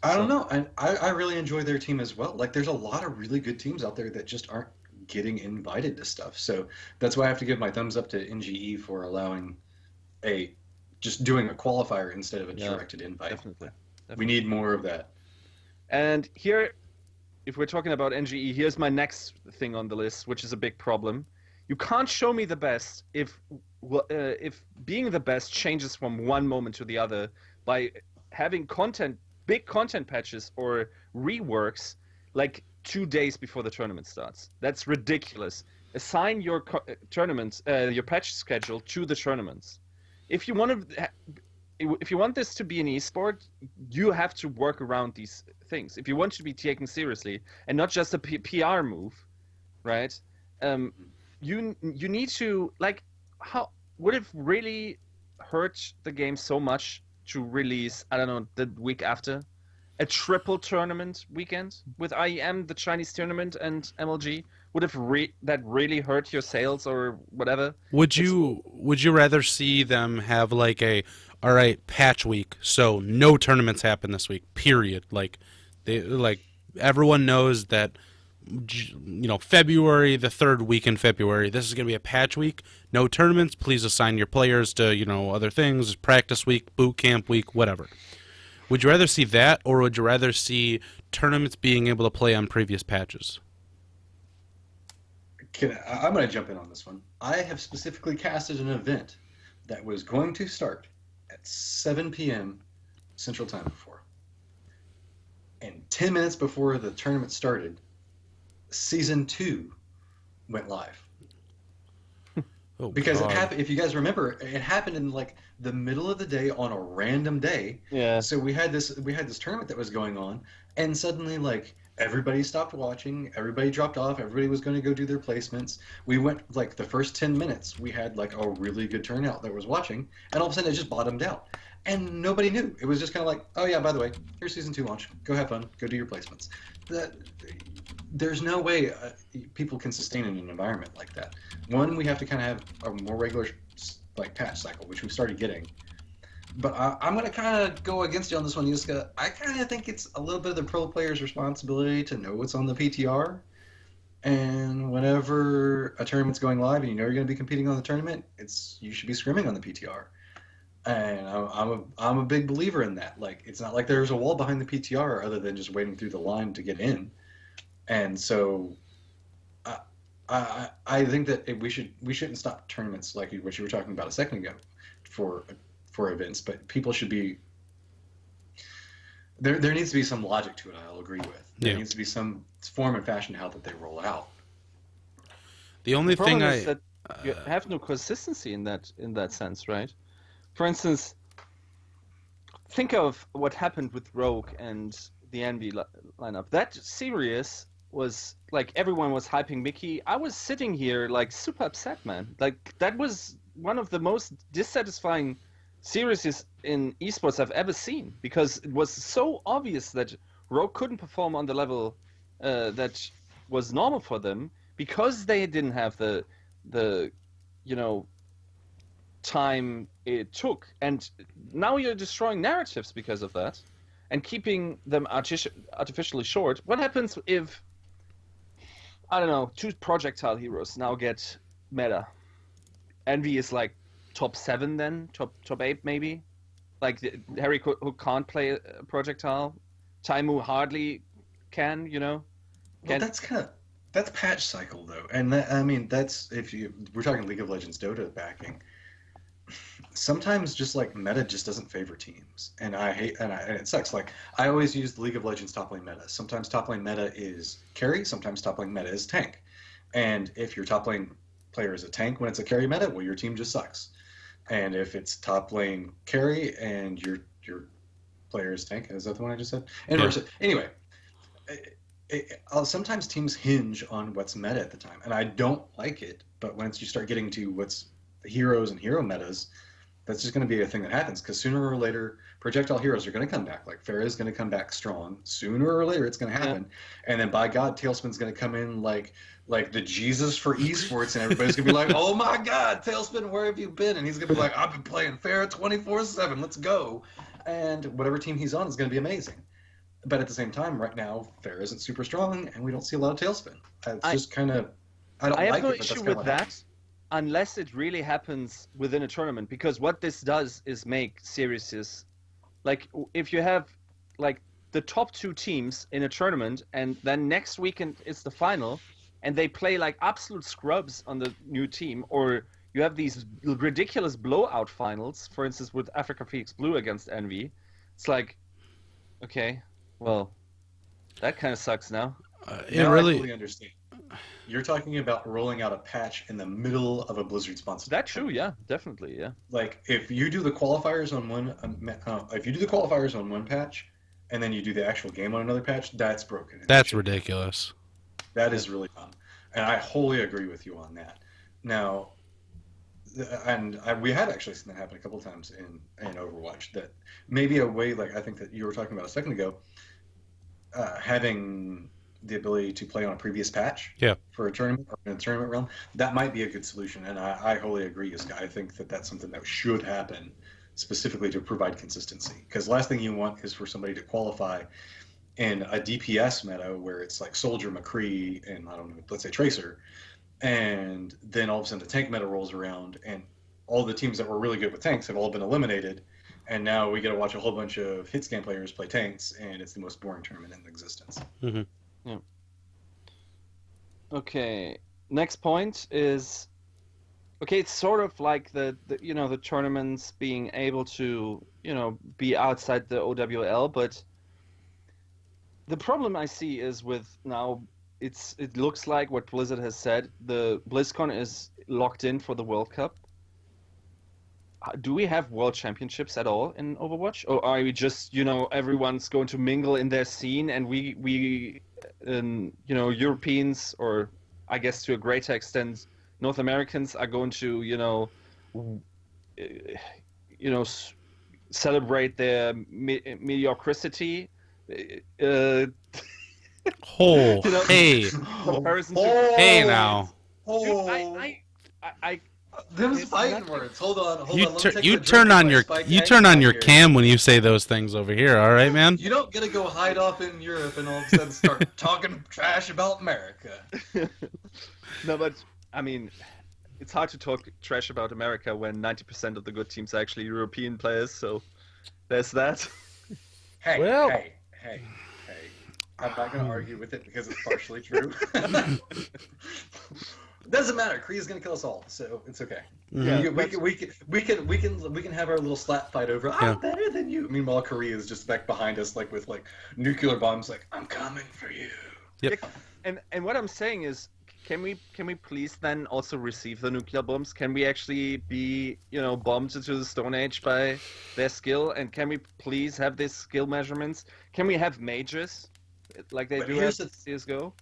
I don't know, and I really enjoy their team as well. Like, there's a lot of really good teams out there that just aren't getting invited to stuff. So that's why I have to give my thumbs up to NGE for allowing just doing a qualifier instead of a directed invite.
Definitely.
We need more of that.
And here, if we're talking about NGE, here's my next thing on the list, which is a big problem. You can't show me the best if being the best changes from one moment to the other by having big content patches or reworks like 2 days before the tournament starts. That's ridiculous. Assign your your patch schedule to the tournaments. If you want this to be an esport, you have to work around these things. If you want to be taken seriously and not just a PR move, right? You need to how would it really hurt the game so much to release, I don't know, the week after, a triple tournament weekend with IEM, the Chinese tournament, and MLG? Would have that really hurt your sales or whatever?
Would you rather see them have like a, all right, patch week, so no tournaments happen this week, period. Like everyone knows that, February, the third week in February, this is going to be a patch week. No tournaments. Please assign your players to, other things, practice week, boot camp week, whatever. Would you rather see that, or would you rather see tournaments being able to play on previous patches?
I'm going to jump in on this one. I have specifically casted an event that was going to start at 7 p.m. Central Time before. And 10 minutes before the tournament started, Season 2 went live.
Oh,
because
God.
it happened, if you guys remember, it happened in like the middle of the day on a random day.
Yeah.
So we had this tournament that was going on, and suddenly like everybody stopped watching, everybody dropped off, everybody was going to go do their placements. We went like the first 10 minutes, we had like a really good turnout that was watching, and all of a sudden it just bottomed out. And nobody knew. It was just kind of like, oh yeah, by the way, here's Season 2 launch. Go have fun. Go do your placements. There's no way people can sustain in an environment like that. One, we have to kind of have a more regular like patch cycle, which we've started getting. But I'm going to kind of go against you on this one, Yiska. I kind of think it's a little bit of the pro player's responsibility to know what's on the PTR. And whenever a tournament's going live and you know you're going to be competing on the tournament, you should be scrimming on the PTR. And I'm a big believer in that. Like, it's not like there's a wall behind the PTR other than just waiting through the line to get in. And so, I think that we shouldn't stop tournaments like what you were talking about a second ago, for events. But people should be there. There needs to be some logic to it. I'll agree with. There needs to be some form and fashion how that they roll out.
The only
The
thing
problem is that you have no consistency in that sense, right? For instance, think of what happened with Rogue and the Envy lineup. That series was like everyone was hyping Mickey. I was sitting here like super upset, man. Like that was one of the most dissatisfying series in esports I've ever seen, because it was so obvious that Rogue couldn't perform on the level that was normal for them, because they didn't have the time it took. And now you're destroying narratives because of that and keeping them artificially short. What happens if, I don't know, 2 projectile heroes now get meta? Envy is like top 7 then? Top 8 maybe? Like Harry who can't play a projectile. Taimu hardly can,
Well, that's patch cycle though. And that, that's, we're talking League of Legends Dota backing. Sometimes just like meta just doesn't favor teams, and and it sucks. Like I always use the League of Legends top lane meta. Sometimes top lane meta is carry, sometimes top lane meta is tank. And if your top lane player is a tank when it's a carry meta, well, your team just sucks. And if it's top lane carry and your player is tank, is that the one I just said? Inverse. Anyway, sometimes teams hinge on what's meta at the time, and I don't like it. But once you start getting to what's the heroes and hero metas, that's just going to be a thing that happens, because sooner or later projectile heroes are going to come back. Like Pharah is going to come back strong. Sooner or later it's going to happen. Yeah. And then by God, Tailspin's going to come in like the Jesus for esports, and everybody's going to be like, oh my God, Tailspin, where have you been? And he's going to be like, I've been playing Pharah 24/7, let's go. And whatever team he's on is going to be amazing. But at the same time, right now, Pharah isn't super strong, and we don't see a lot of Tailspin. It's just kind of, I have no
issue with that.
Happens.
Unless it really happens within a tournament, because what this does is make series, like if you have like the top 2 teams in a tournament, and then next weekend it's the final, and they play like absolute scrubs on the new team, or you have these ridiculous blowout finals, for instance with Africa Phoenix Blue against Envy, it's like, okay, well, that kind of sucks now.
I fully understand. You're talking about rolling out a patch in the middle of a Blizzard sponsored.
That's true, yeah, definitely, yeah.
Like if you do the qualifiers on one patch, and then you do the actual game on another patch, that's broken.
That's ridiculous.
That is really dumb, and I wholly agree with you on that. Now, we had actually seen that happen a couple times in Overwatch. That maybe a way, like I think that you were talking about a second ago, having the ability to play on a previous patch for a tournament or in a tournament realm, that might be a good solution. And I wholly agree, Yiska. I think that that's something that should happen specifically to provide consistency. Because the last thing you want is for somebody to qualify in a DPS meta where it's like Soldier, McCree, and I don't know, let's say Tracer, and then all of a sudden the tank meta rolls around and all the teams that were really good with tanks have all been eliminated, and now we get to watch a whole bunch of hit scan players play tanks, and it's the most boring tournament in existence.
Mm-hmm.
Yeah. Okay. Next point is, okay, it's sort of like the tournaments being able to be outside the OWL, but the problem I see is with now it looks like what Blizzard has said, the BlizzCon is locked in for the World Cup. Do we have World Championships at all in Overwatch, or are we just everyone's going to mingle in their scene, and we Europeans, or I guess to a greater extent North Americans, are going to celebrate their mediocrity?
Hey now.
Them's fighting words. Hold on.
You turn on your cam when you say those things over here. All right, man.
You don't get to go hide off in Europe and all of a sudden start talking trash about America.
No, but I mean, it's hard to talk trash about America when 90% of the good teams are actually European players. So there's that.
Hey. I'm not going to argue with it because it's partially true. Doesn't matter. Korea's gonna kill us all, so it's okay.
Yeah,
we can have our little slap fight over. I'm better than you. Meanwhile, Korea is just back behind us, like with nuclear bombs. Like, I'm coming for you.
Yep.
And what I'm saying is, can we please then also receive the nuclear bombs? Can we actually be bombed into the Stone Age by their skill? And can we please have these skill measurements? Can we have majors like they do at CS:GO?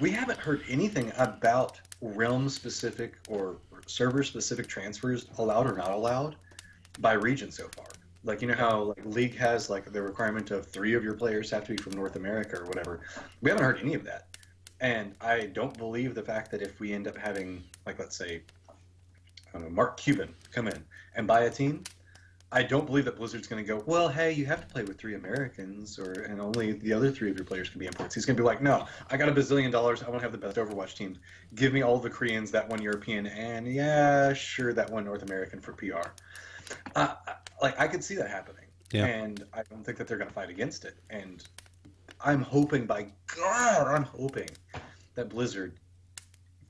We haven't heard anything about realm-specific or server-specific transfers allowed or not allowed by region so far. Like, how League has the requirement of 3 of your players have to be from North America or whatever. We haven't heard any of that. And I don't believe the fact that if we end up having, let's say, I don't know, Mark Cuban come in and buy a team, I don't believe that Blizzard's going to go, well, hey, you have to play with 3 Americans, and only the other 3 of your players can be imports. He's going to be like, no, I got $1 bazillion. I want to have the best Overwatch team. Give me all the Koreans, that one European, and yeah, sure, that one North American for PR. I could see that happening.
Yeah.
And I don't think that they're going to fight against it. And I'm hoping, by God, that Blizzard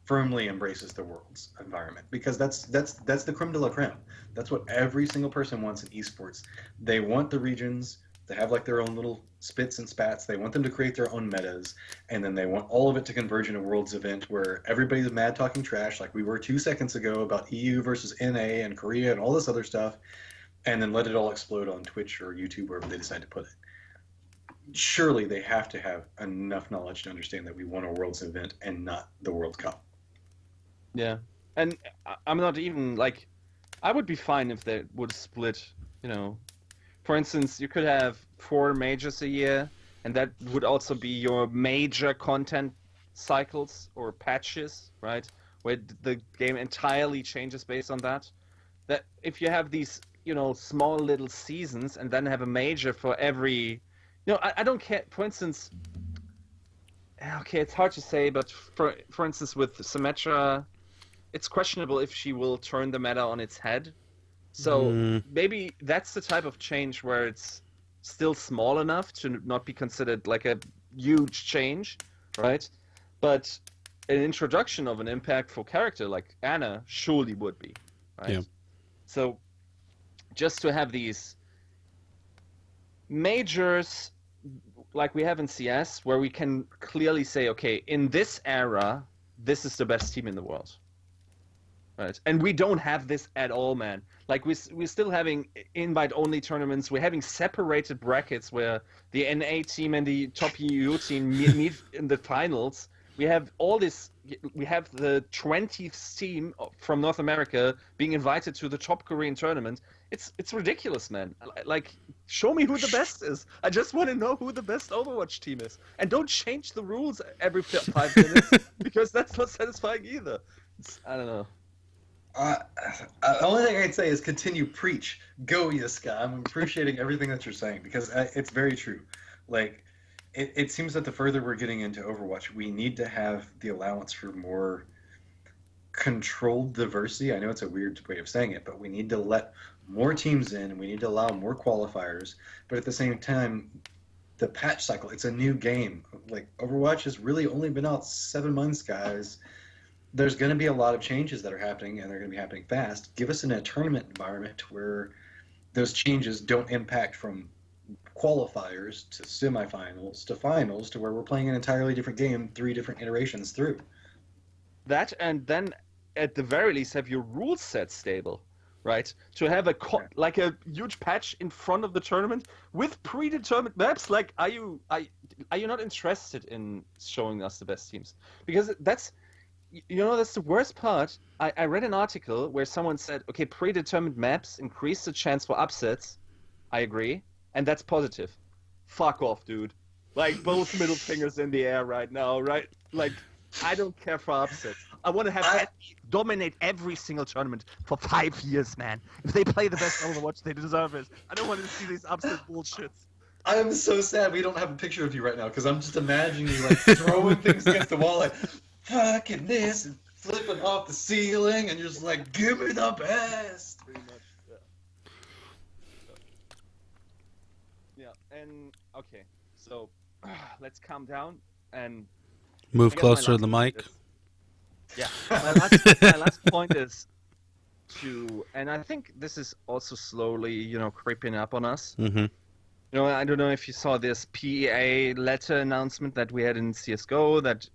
firmly embraces the world's environment, because that's the creme de la creme. That's what every single person wants in esports. They want the regions to have their own little spits and spats. They want them to create their own metas, and then they want all of it to converge in a world's event where everybody's mad talking trash like we were 2 seconds ago about EU versus NA and Korea and all this other stuff, and then let it all explode on Twitch or YouTube, wherever they decide to put it. Surely they have to have enough knowledge to understand that we want a world's event and not the World Cup.
Yeah, and I'm not even I would be fine if they would split, For instance, you could have 4 majors a year, and that would also be your major content cycles or patches, right? Where the game entirely changes based on that. That if you have these, small little seasons and then have a major for every, I don't care. For instance, okay, it's hard to say, but for instance, with Symmetra, it's questionable if she will turn the meta on its head. So maybe that's the type of change where it's still small enough to not be considered like a huge change, right? But an introduction of an impactful character like Anna surely would be, right?
Yeah.
So just to have these majors like we have in CS, where we can clearly say, okay, in this era, this is the best team in the world. Right, and we don't have this at all, man. We're still having invite-only tournaments. We're having separated brackets where the NA team and the top EU team meet in the finals. We have all this we have the 20th team from North America being invited to the top Korean tournament. It's ridiculous, man. Like, show me who the best is. I just want to know who the best Overwatch team is, and don't change the rules every 5 minutes because that's not satisfying either. I don't know.
The only thing I'd say is continue preach. Go, Yiska. I'm appreciating everything that you're saying because it's very true. Like, it seems that the further we're getting into Overwatch, we need to have the allowance for more controlled diversity. I know it's a weird way of saying it, but we need to let more teams in, and we need to allow more qualifiers. But at the same time, the patch cycle, it's a new game. Like, Overwatch has really only been out 7 months, guys. There's going to be a lot of changes that are happening, and they're going to be happening fast. Give us in a tournament environment where those changes don't impact from qualifiers to semifinals to finals to where we're playing an entirely different game 3 different iterations through.
That, and then at the very least have your rule set stable, right? To have like a huge patch in front of the tournament with predetermined maps. Like, are you not interested in showing us the best teams? Because that's the worst part. I read an article where someone said, okay, predetermined maps increase the chance for upsets. I agree, and that's positive. Fuck off, dude. Like, both middle fingers in the air right now, right? Like, I don't care for upsets. I want to have Envy dominate every single tournament for 5 years, man. If they play the best Overwatch, they deserve it. I don't want to see these upset bullshits.
I am so sad we don't have a picture of you right now because I'm just imagining you like throwing things against the wall like, fucking this, and flipping off the ceiling, and you're just like, give me the best.
Pretty much, yeah. Yeah, and okay, so let's calm down and
Move closer to the mic.
Yeah, my last point is and I think this is also slowly, creeping up on us.
Mm-hmm.
I don't know if you saw this PEA letter announcement that we had in CSGO that,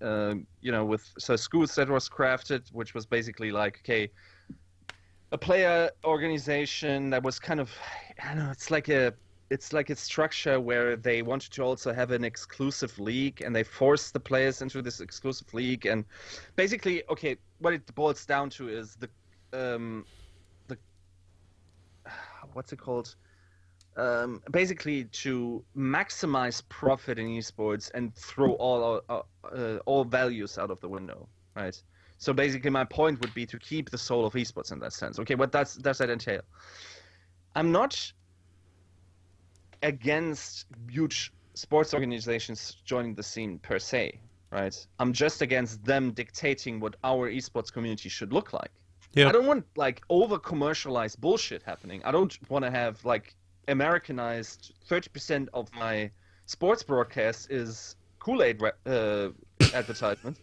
with schools that was crafted, which was basically like, okay, a player organization that was kind of, I don't know, it's like a structure where they wanted to also have an exclusive league, and they forced the players into this exclusive league. And basically, okay, what it boils down to is the what's it called? Basically to maximize profit in esports and throw all values out of the window, right? So basically, my point would be to keep the soul of esports in that sense. Okay, what does that entail? I'm not against huge sports organizations joining the scene per se, right? I'm just against them dictating what our esports community should look like. Yeah. I don't want like over commercialized bullshit happening. I don't want to have like Americanized 30% of my sports broadcast is Kool-Aid advertisement.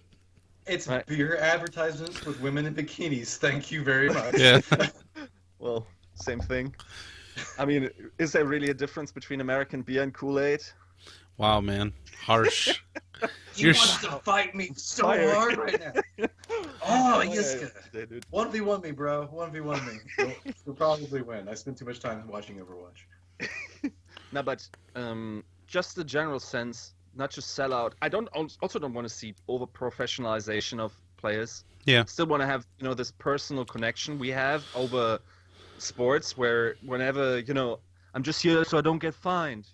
It's right? Beer advertisements with women in bikinis. Thank you very much.
Yeah.
Well, same thing. I mean, is there really a difference between American beer and Kool-Aid?
Wow, man. Harsh.
You want to fight me so hard right now. Oh, Yiska. 1v1 me, bro. 1v1 me. You'll probably win. I spent too much time watching Overwatch.
No, but just the general sense, not just sell out. I also don't want to see over professionalization of players.
Yeah.
Still want to have this personal connection we have over sports, where whenever I'm just here so I don't get fined.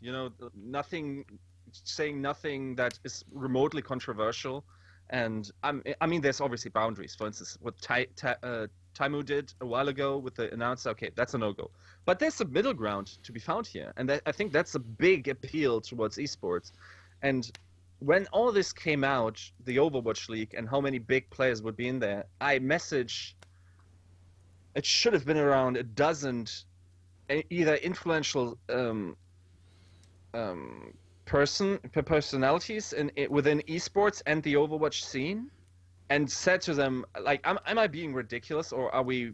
Saying nothing that is remotely controversial. And I mean, there's obviously boundaries. For instance, what Taimu did a while ago with the announcer, okay, that's a no-go. But there's a middle ground to be found here, and I think that's a big appeal towards esports. And when all this came out, the Overwatch League and how many big players would be in there, I messaged. It should have been around a dozen, either influential personalities within esports and the Overwatch scene, and said to them, like, am I being ridiculous, or are we,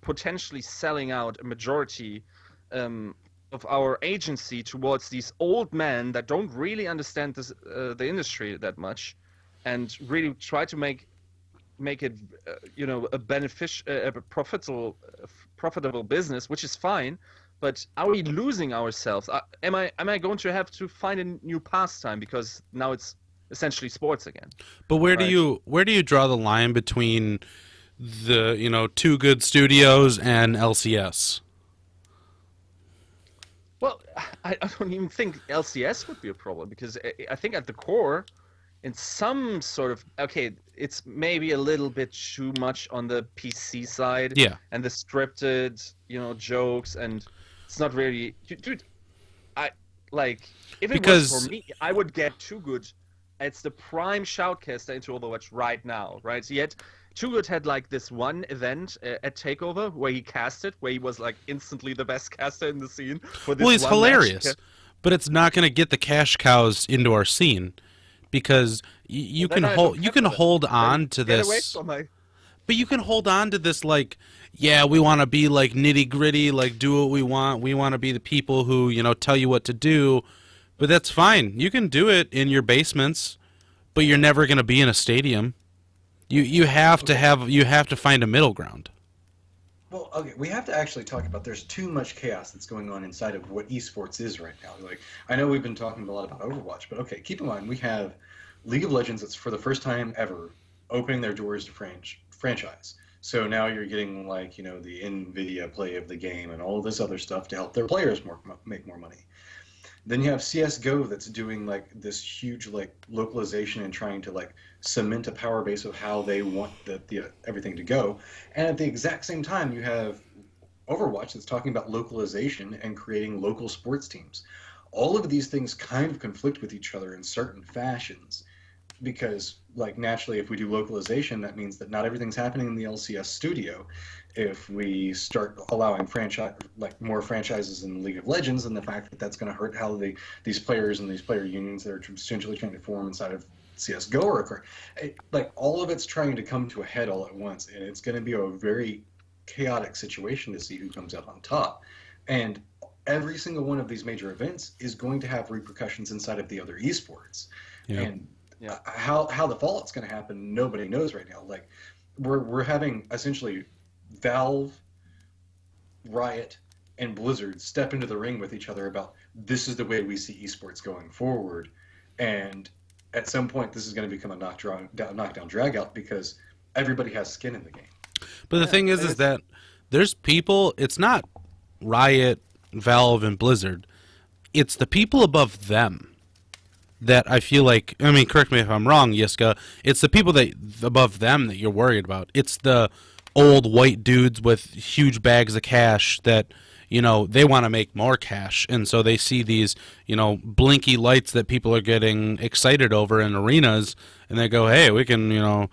potentially selling out a majority of our agency towards these old men that don't really understand the industry that much, and really try to make it, a profitable business, which is fine. But are we losing ourselves? Am I going to have to find a new pastime because now it's essentially sports again.
But where do you draw the line between the Two Good Studios and LCS?
Well, I don't even think LCS would be a problem, because I think at the core, in some sort of, okay, it's maybe a little bit too much on the PC side,
Yeah.
and the scripted, jokes, and it's not really, dude. If it was for me, I would get Too Good. It's the prime shoutcaster into Overwatch right now, right? Yet Too Good had like this one event at Takeover where he casted, where he was like instantly the best caster in the scene. For this
Well, he's
one
hilarious,
match.
but it's not going to get the cash cows into our scene, because you can hold on to
Get away
this.
from my...
But you can hold on to this, like, yeah, we want to be like nitty gritty, like do what we want. We want to be the people who tell you what to do. But that's fine. You can do it in your basements, but you're never going to be in a stadium. You have to find a middle ground.
Well, okay, we have to actually talk about there's too much chaos that's going on inside of what esports is right now. Like, I know we've been talking a lot about Overwatch, but okay, keep in mind we have League of Legends that's for the first time ever opening their doors to franchise. So now you're getting like, the NVIDIA play of the game and all of this other stuff to help their players make more money. Then you have CS:GO that's doing like this huge like localization and trying to like cement a power base of how they want the everything to go. And at the exact same time, you have Overwatch that's talking about localization and creating local sports teams. All of these things kind of conflict with each other in certain fashions, because like naturally, if we do localization, that means that not everything's happening in the LCS studio. If we start allowing more franchises in League of Legends, and the fact that that's going to hurt how these players and these player unions that are essentially trying to form inside of CS:GO occur, like all of it's trying to come to a head all at once, and it's going to be a very chaotic situation to see who comes out on top. And every single one of these major events is going to have repercussions inside of the other esports.
Yeah.
And how the fallout's going to happen, nobody knows right now. Like we're having essentially Valve, Riot, and Blizzard step into the ring with each other about this is the way we see esports going forward, and at some point this is going to become a knockdown drag-out because everybody has skin in the game.
But the thing is that there's people. It's not Riot, Valve, and Blizzard. It's the people above them that I feel like. I mean, correct me if I'm wrong, Yiska. It's the people that above them that you're worried about. It's the old white dudes with huge bags of cash that they want to make more cash, and so they see these blinky lights that people are getting excited over in arenas, and they go, hey, we can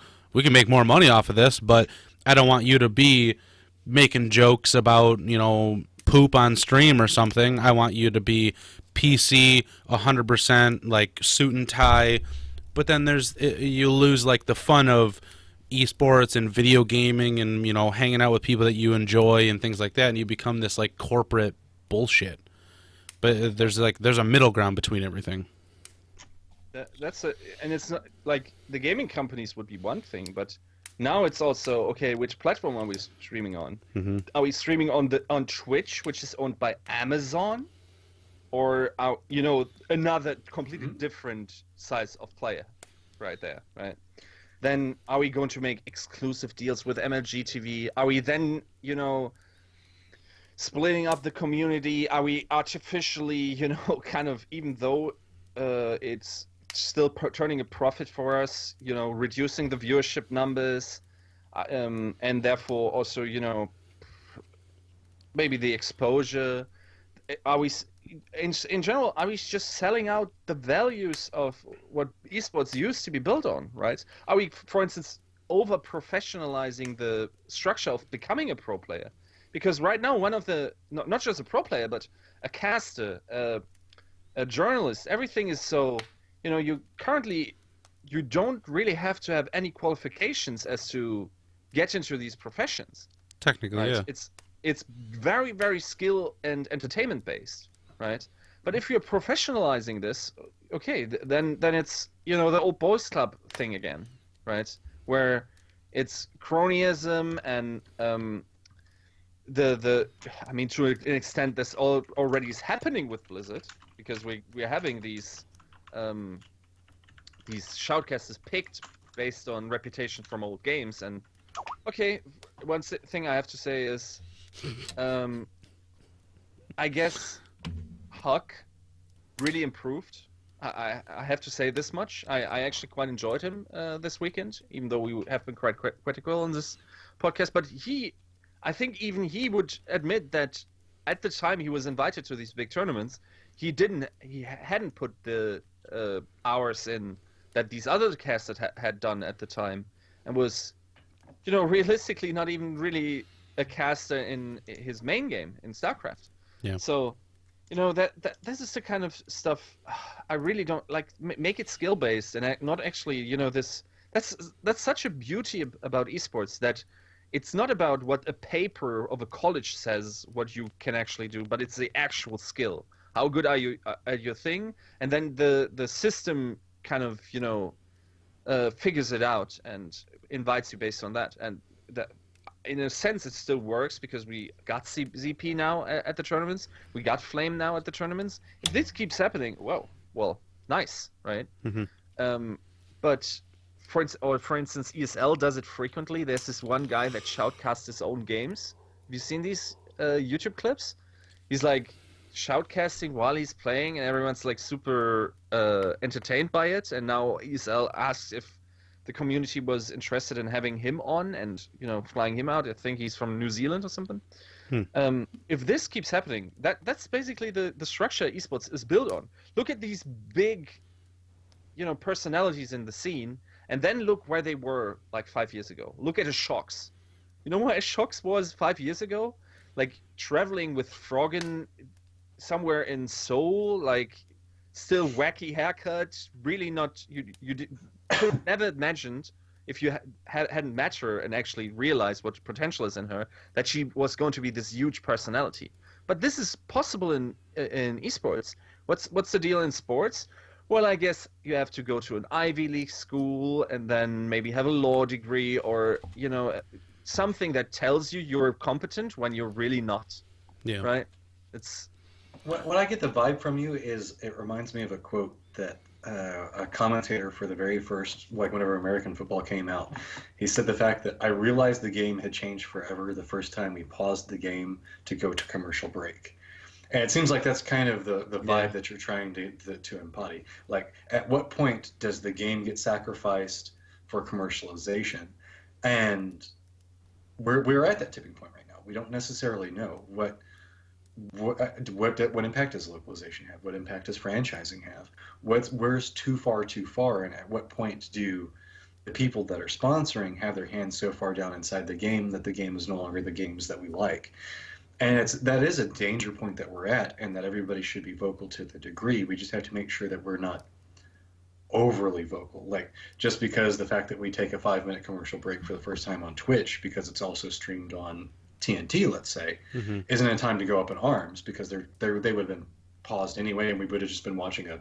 make more money off of this, but I don't want you to be making jokes about poop on stream or something. I want you to be PC 100%, like suit and tie. But then you lose like the fun of esports and video gaming and hanging out with people that you enjoy and things like that, and you become this like corporate bullshit. But there's a middle ground between everything.
And it's not like the gaming companies would be one thing, but now it's also okay. Which platform are we streaming on?
Mm-hmm.
Are we streaming on Twitch, which is owned by Amazon, or another completely different size of player, right there, right? Then are we going to make exclusive deals with MLG TV? Are we then, splitting up the community? Are we artificially, kind of, even though it's still turning a profit for us, reducing the viewership numbers, and therefore also, maybe the exposure? Are we... In general, are we just selling out the values of what esports used to be built on, right? Are we, for instance, over-professionalizing the structure of becoming a pro player? Because right now, one of the, not just a pro player, but a caster, a journalist, everything is so, you don't really have to have any qualifications as to get into these professions.
Technically,
right?
yeah.
It's very, very skill and entertainment-based. Right, but if you're professionalizing this, okay, then it's the old boys club thing again, right? Where it's cronyism and I mean, to an extent, this already is happening with Blizzard, because we're having these these shoutcasters picked based on reputation from old games. And okay, one thing I have to say is, I guess Huck really improved. I have to say this much. I actually quite enjoyed him this weekend, even though we have been quite critical on this podcast. But I think even he would admit that at the time he was invited to these big tournaments, he hadn't put the hours in that these other casters had done at the time, and was, realistically not even really a caster in his main game in StarCraft.
Yeah.
So, that this is the kind of stuff I really don't like. Make it skill based and not actually, this. That's such a beauty about esports, that it's not about what a paper of a college says what you can actually do, but it's the actual skill. How good are you at your thing? And then the system kind of, figures it out and invites you based on that. And that, in a sense, it still works because we got ZP now at the tournaments. We got Flame now at the tournaments. If this keeps happening, well, nice, right?
Mm-hmm.
But for instance, ESL does it frequently. There's this one guy that shoutcasts his own games. Have you seen these YouTube clips? He's like shoutcasting while he's playing, and everyone's like super entertained by it. And now ESL asks if the community was interested in having him on and flying him out. I think he's from New Zealand or something. If this keeps happening, that's basically the structure esports is built on. Look at these big personalities in the scene, and then look where they were like 5 years ago. Look at Ashocks. You know where Ashocks was 5 years ago? Like traveling with Froggen somewhere in Seoul, like still wacky haircut, really not, you could have never imagined, if you hadn't met her and actually realized what potential is in her, that she was going to be this huge personality. But this is possible in esports. What's the deal in sports? Well, I guess you have to go to an Ivy League school and then maybe have a law degree, or something that tells you you're competent when you're really not.
Yeah.
Right? It's
what I get the vibe from you is, it reminds me of a quote that a commentator for the very first, like whenever American football came out, he said the fact that I realized the game had changed forever the first time we paused the game to go to commercial break. And it seems like that's kind of the vibe that you're trying to embody. Like, at what point does the game get sacrificed for commercialization? And we're at that tipping point right now. We don't necessarily know what impact does localization have? What impact does franchising have? Where's too far? And at what point do the people that are sponsoring have their hands so far down inside the game that the game is no longer the games that we like? And that is a danger point that we're at, and that everybody should be vocal to the degree. We just have to make sure that we're not overly vocal. Like, just because the fact that we take a 5-minute commercial break for the first time on Twitch, because it's also streamed on TNT, let's say, isn't a time to go up in arms, because they would have been paused anyway, and we would have just been watching a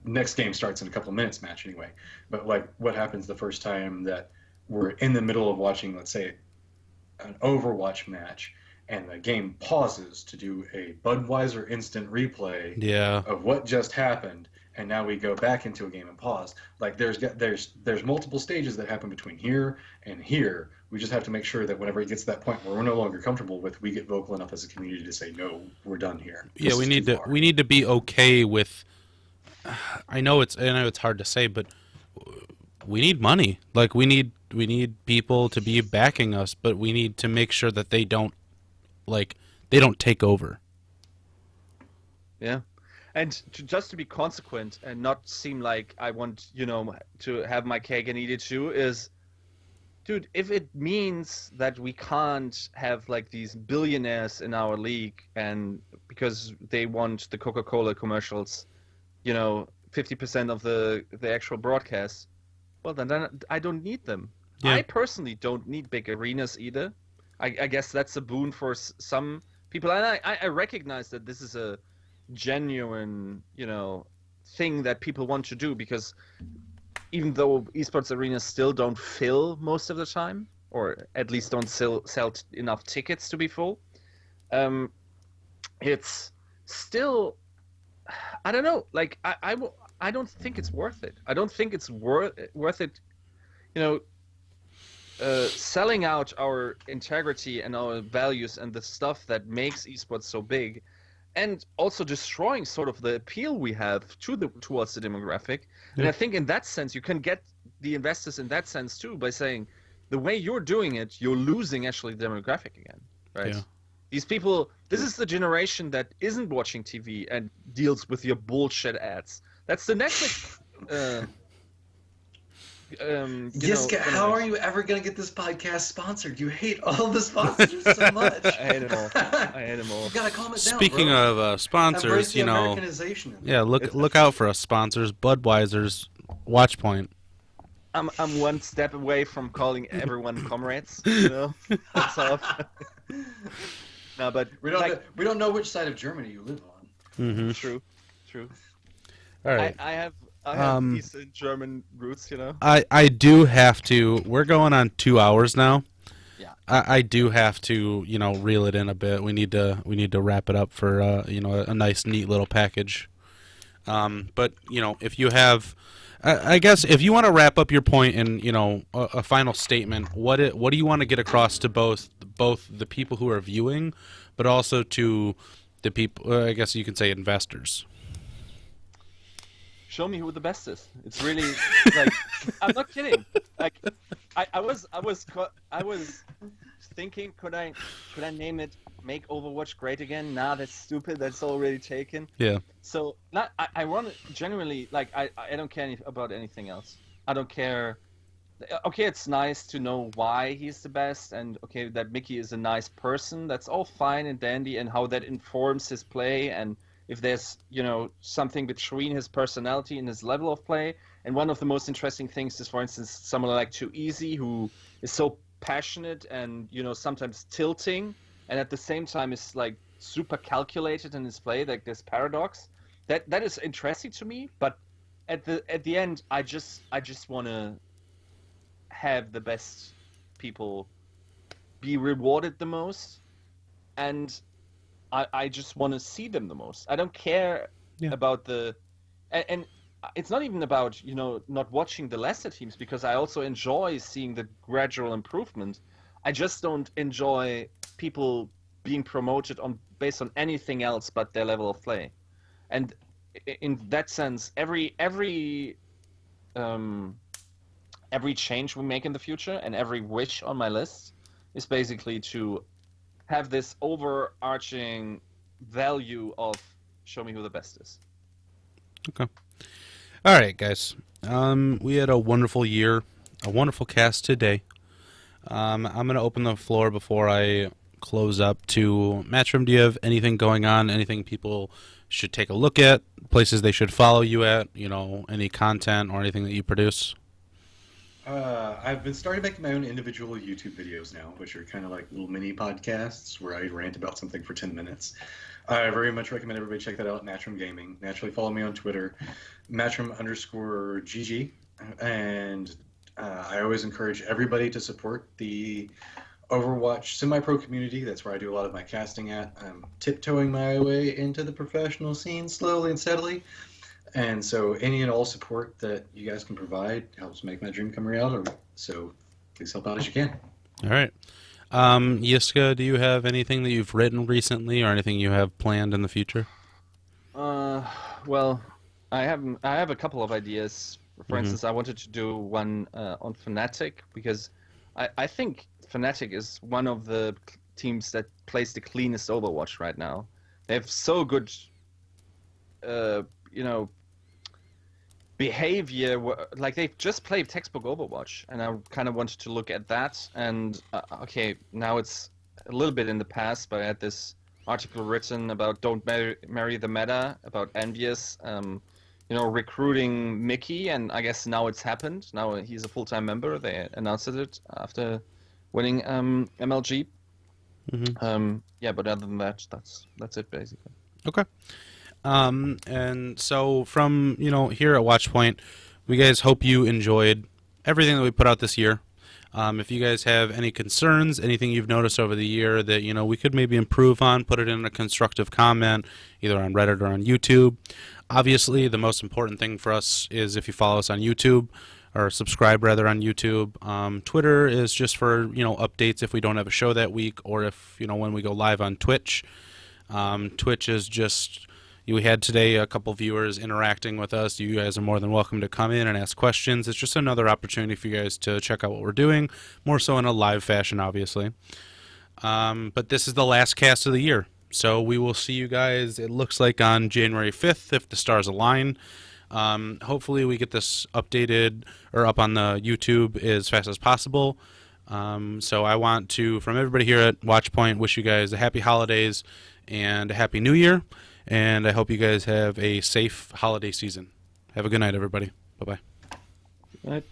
next game starts in a couple of minutes match anyway. But like, what happens the first time that we're in the middle of watching, let's say, an Overwatch match, and the game pauses to do a Budweiser instant replay of what just happened, and now we go back into a game and pause. Like, there's multiple stages that happen between here and here. We just have to make sure that whenever it gets to that point where we're no longer comfortable with, we get vocal enough as a community to say, no, we're done here.
Yeah, we need to be okay with. I know it's hard to say, but we need money. Like, we need people to be backing us, but we need to make sure that they don't take over.
Yeah. And just to be consequent and not seem like I want, to have my cake and eat it too, is, dude, if it means that we can't have like these billionaires in our league, and because they want the Coca-Cola commercials, 50% of the actual broadcast, well, then I don't need them. Yeah. I personally don't need big arenas either. I guess that's a boon for some people, and I recognize that this is a genuine, thing that people want to do, because even though esports arenas still don't fill most of the time, or at least don't sell enough tickets to be full, it's still, I don't know. Like, I don't think it's worth it. I don't think it's worth it. You know, selling out our integrity and our values and the stuff that makes esports so big, and also destroying sort of the appeal we have towards the demographic. And I think in that sense, you can get the investors in that sense too by saying, the way you're doing it, you're losing actually the demographic again, right?
Yeah.
These people, this is the generation that isn't watching TV and deals with your bullshit ads. That's the Netflix.
Yiska, how are you ever going to get this podcast sponsored? You hate all the sponsors so much.
I hate them all. I hate them all.
You got to calm it down,
Speaking
bro.
of sponsors,
Embrace the
you know,
Americanization of it.
yeah, look out for us sponsors, Budweiser's, Watchpoint.
I'm one step away from calling everyone comrades. You know, that's all. No, but
We don't know which side of Germany you live on.
Mm-hmm.
True.
All right.
I have Eastern German roots, you know.
I do have to. We're going on 2 hours now.
Yeah.
I do have to, you know, reel it in a bit. We need to wrap it up for you know, a nice, neat little package. But you know, if you have, I guess if you want to wrap up your point in, you know, a final statement, what do you want to get across to both the people who are viewing, but also to the people, I guess you can say investors.
Show me who the best is. It's really like, I'm not kidding. Like, I was thinking, could I name it "Make Overwatch Great Again"? Nah, that's stupid. That's already taken.
Yeah.
So I want to genuinely, like, I don't care about anything else. I don't care. Okay, it's nice to know why he's the best, and okay, that Mickey is a nice person. That's all fine and dandy, and how that informs his play, and if there's, you know, something between his personality and his level of play. And one of the most interesting things is, for instance, someone like Too Easy, who is so passionate and, you know, sometimes tilting, and at the same time is like super calculated in his play, like this paradox. That is interesting to me, but at the end, I just want to have the best people be rewarded the most, and I just want to see them the most. I don't care about and it's not even about, you know, not watching the lesser teams, because I also enjoy seeing the gradual improvement. I just don't enjoy people being promoted based on anything else but their level of play. And in that sense, every change we make in the future and every wish on my list is basically to have this overarching value of show me who the best is.
Okay. All right, guys. We had a wonderful year, a wonderful cast today. I'm going to open the floor before I close up to Matrym. Do you have anything going on, anything people should take a look at, places they should follow you at, you know, any content or anything that you produce?
I've been starting making my own individual YouTube videos now, which are kind of like little mini podcasts where I rant about something for 10 minutes. I very much recommend everybody check that out, Matrym Gaming. Naturally, follow me on Twitter, Matrym_GG. And I always encourage everybody to support the Overwatch semi-pro community. That's where I do a lot of my casting at. I'm tiptoeing my way into the professional scene slowly and steadily. And so any and all support that you guys can provide helps make my dream come reality. So please help out as you can.
All right. Yiska, do you have anything that you've written recently or anything you have planned in the future?
Well, I have a couple of ideas. For instance, I wanted to do one on Fnatic, because I think Fnatic is one of the teams that plays the cleanest Overwatch right now. They have so good, you know, behavior. Like, they just played textbook Overwatch, and I kind of wanted to look at that. And okay, now it's a little bit in the past, but I had this article written about don't marry the meta, about Envious, you know, recruiting Mickey, and I guess now it's happened. Now he's a full-time member. They announced it after winning MLG. Yeah, but other than that, that's it basically.
Okay. And so from, you know, here at Watchpoint, we guys hope you enjoyed everything that we put out this year. If you guys have any concerns, anything you've noticed over the year that we could maybe improve on, put it in a constructive comment, either on Reddit or on YouTube. Obviously, the most important thing for us is if you follow us on YouTube, or subscribe rather on YouTube. Twitter is just for updates if we don't have a show that week, or if when we go live on Twitch. Twitch is just. We had today a couple viewers interacting with us. You guys are more than welcome to come in and ask questions. It's just another opportunity for you guys to check out what we're doing, more so in a live fashion, obviously. But this is the last cast of the year. So we will see you guys, it looks like, on January 5th, if the stars align. Hopefully we get this updated or up on the YouTube as fast as possible. So I want to, from everybody here at Watchpoint, wish you guys a happy holidays and a happy new year. And I hope you guys have a safe holiday season. Have a good night, everybody. Bye-bye.
Right.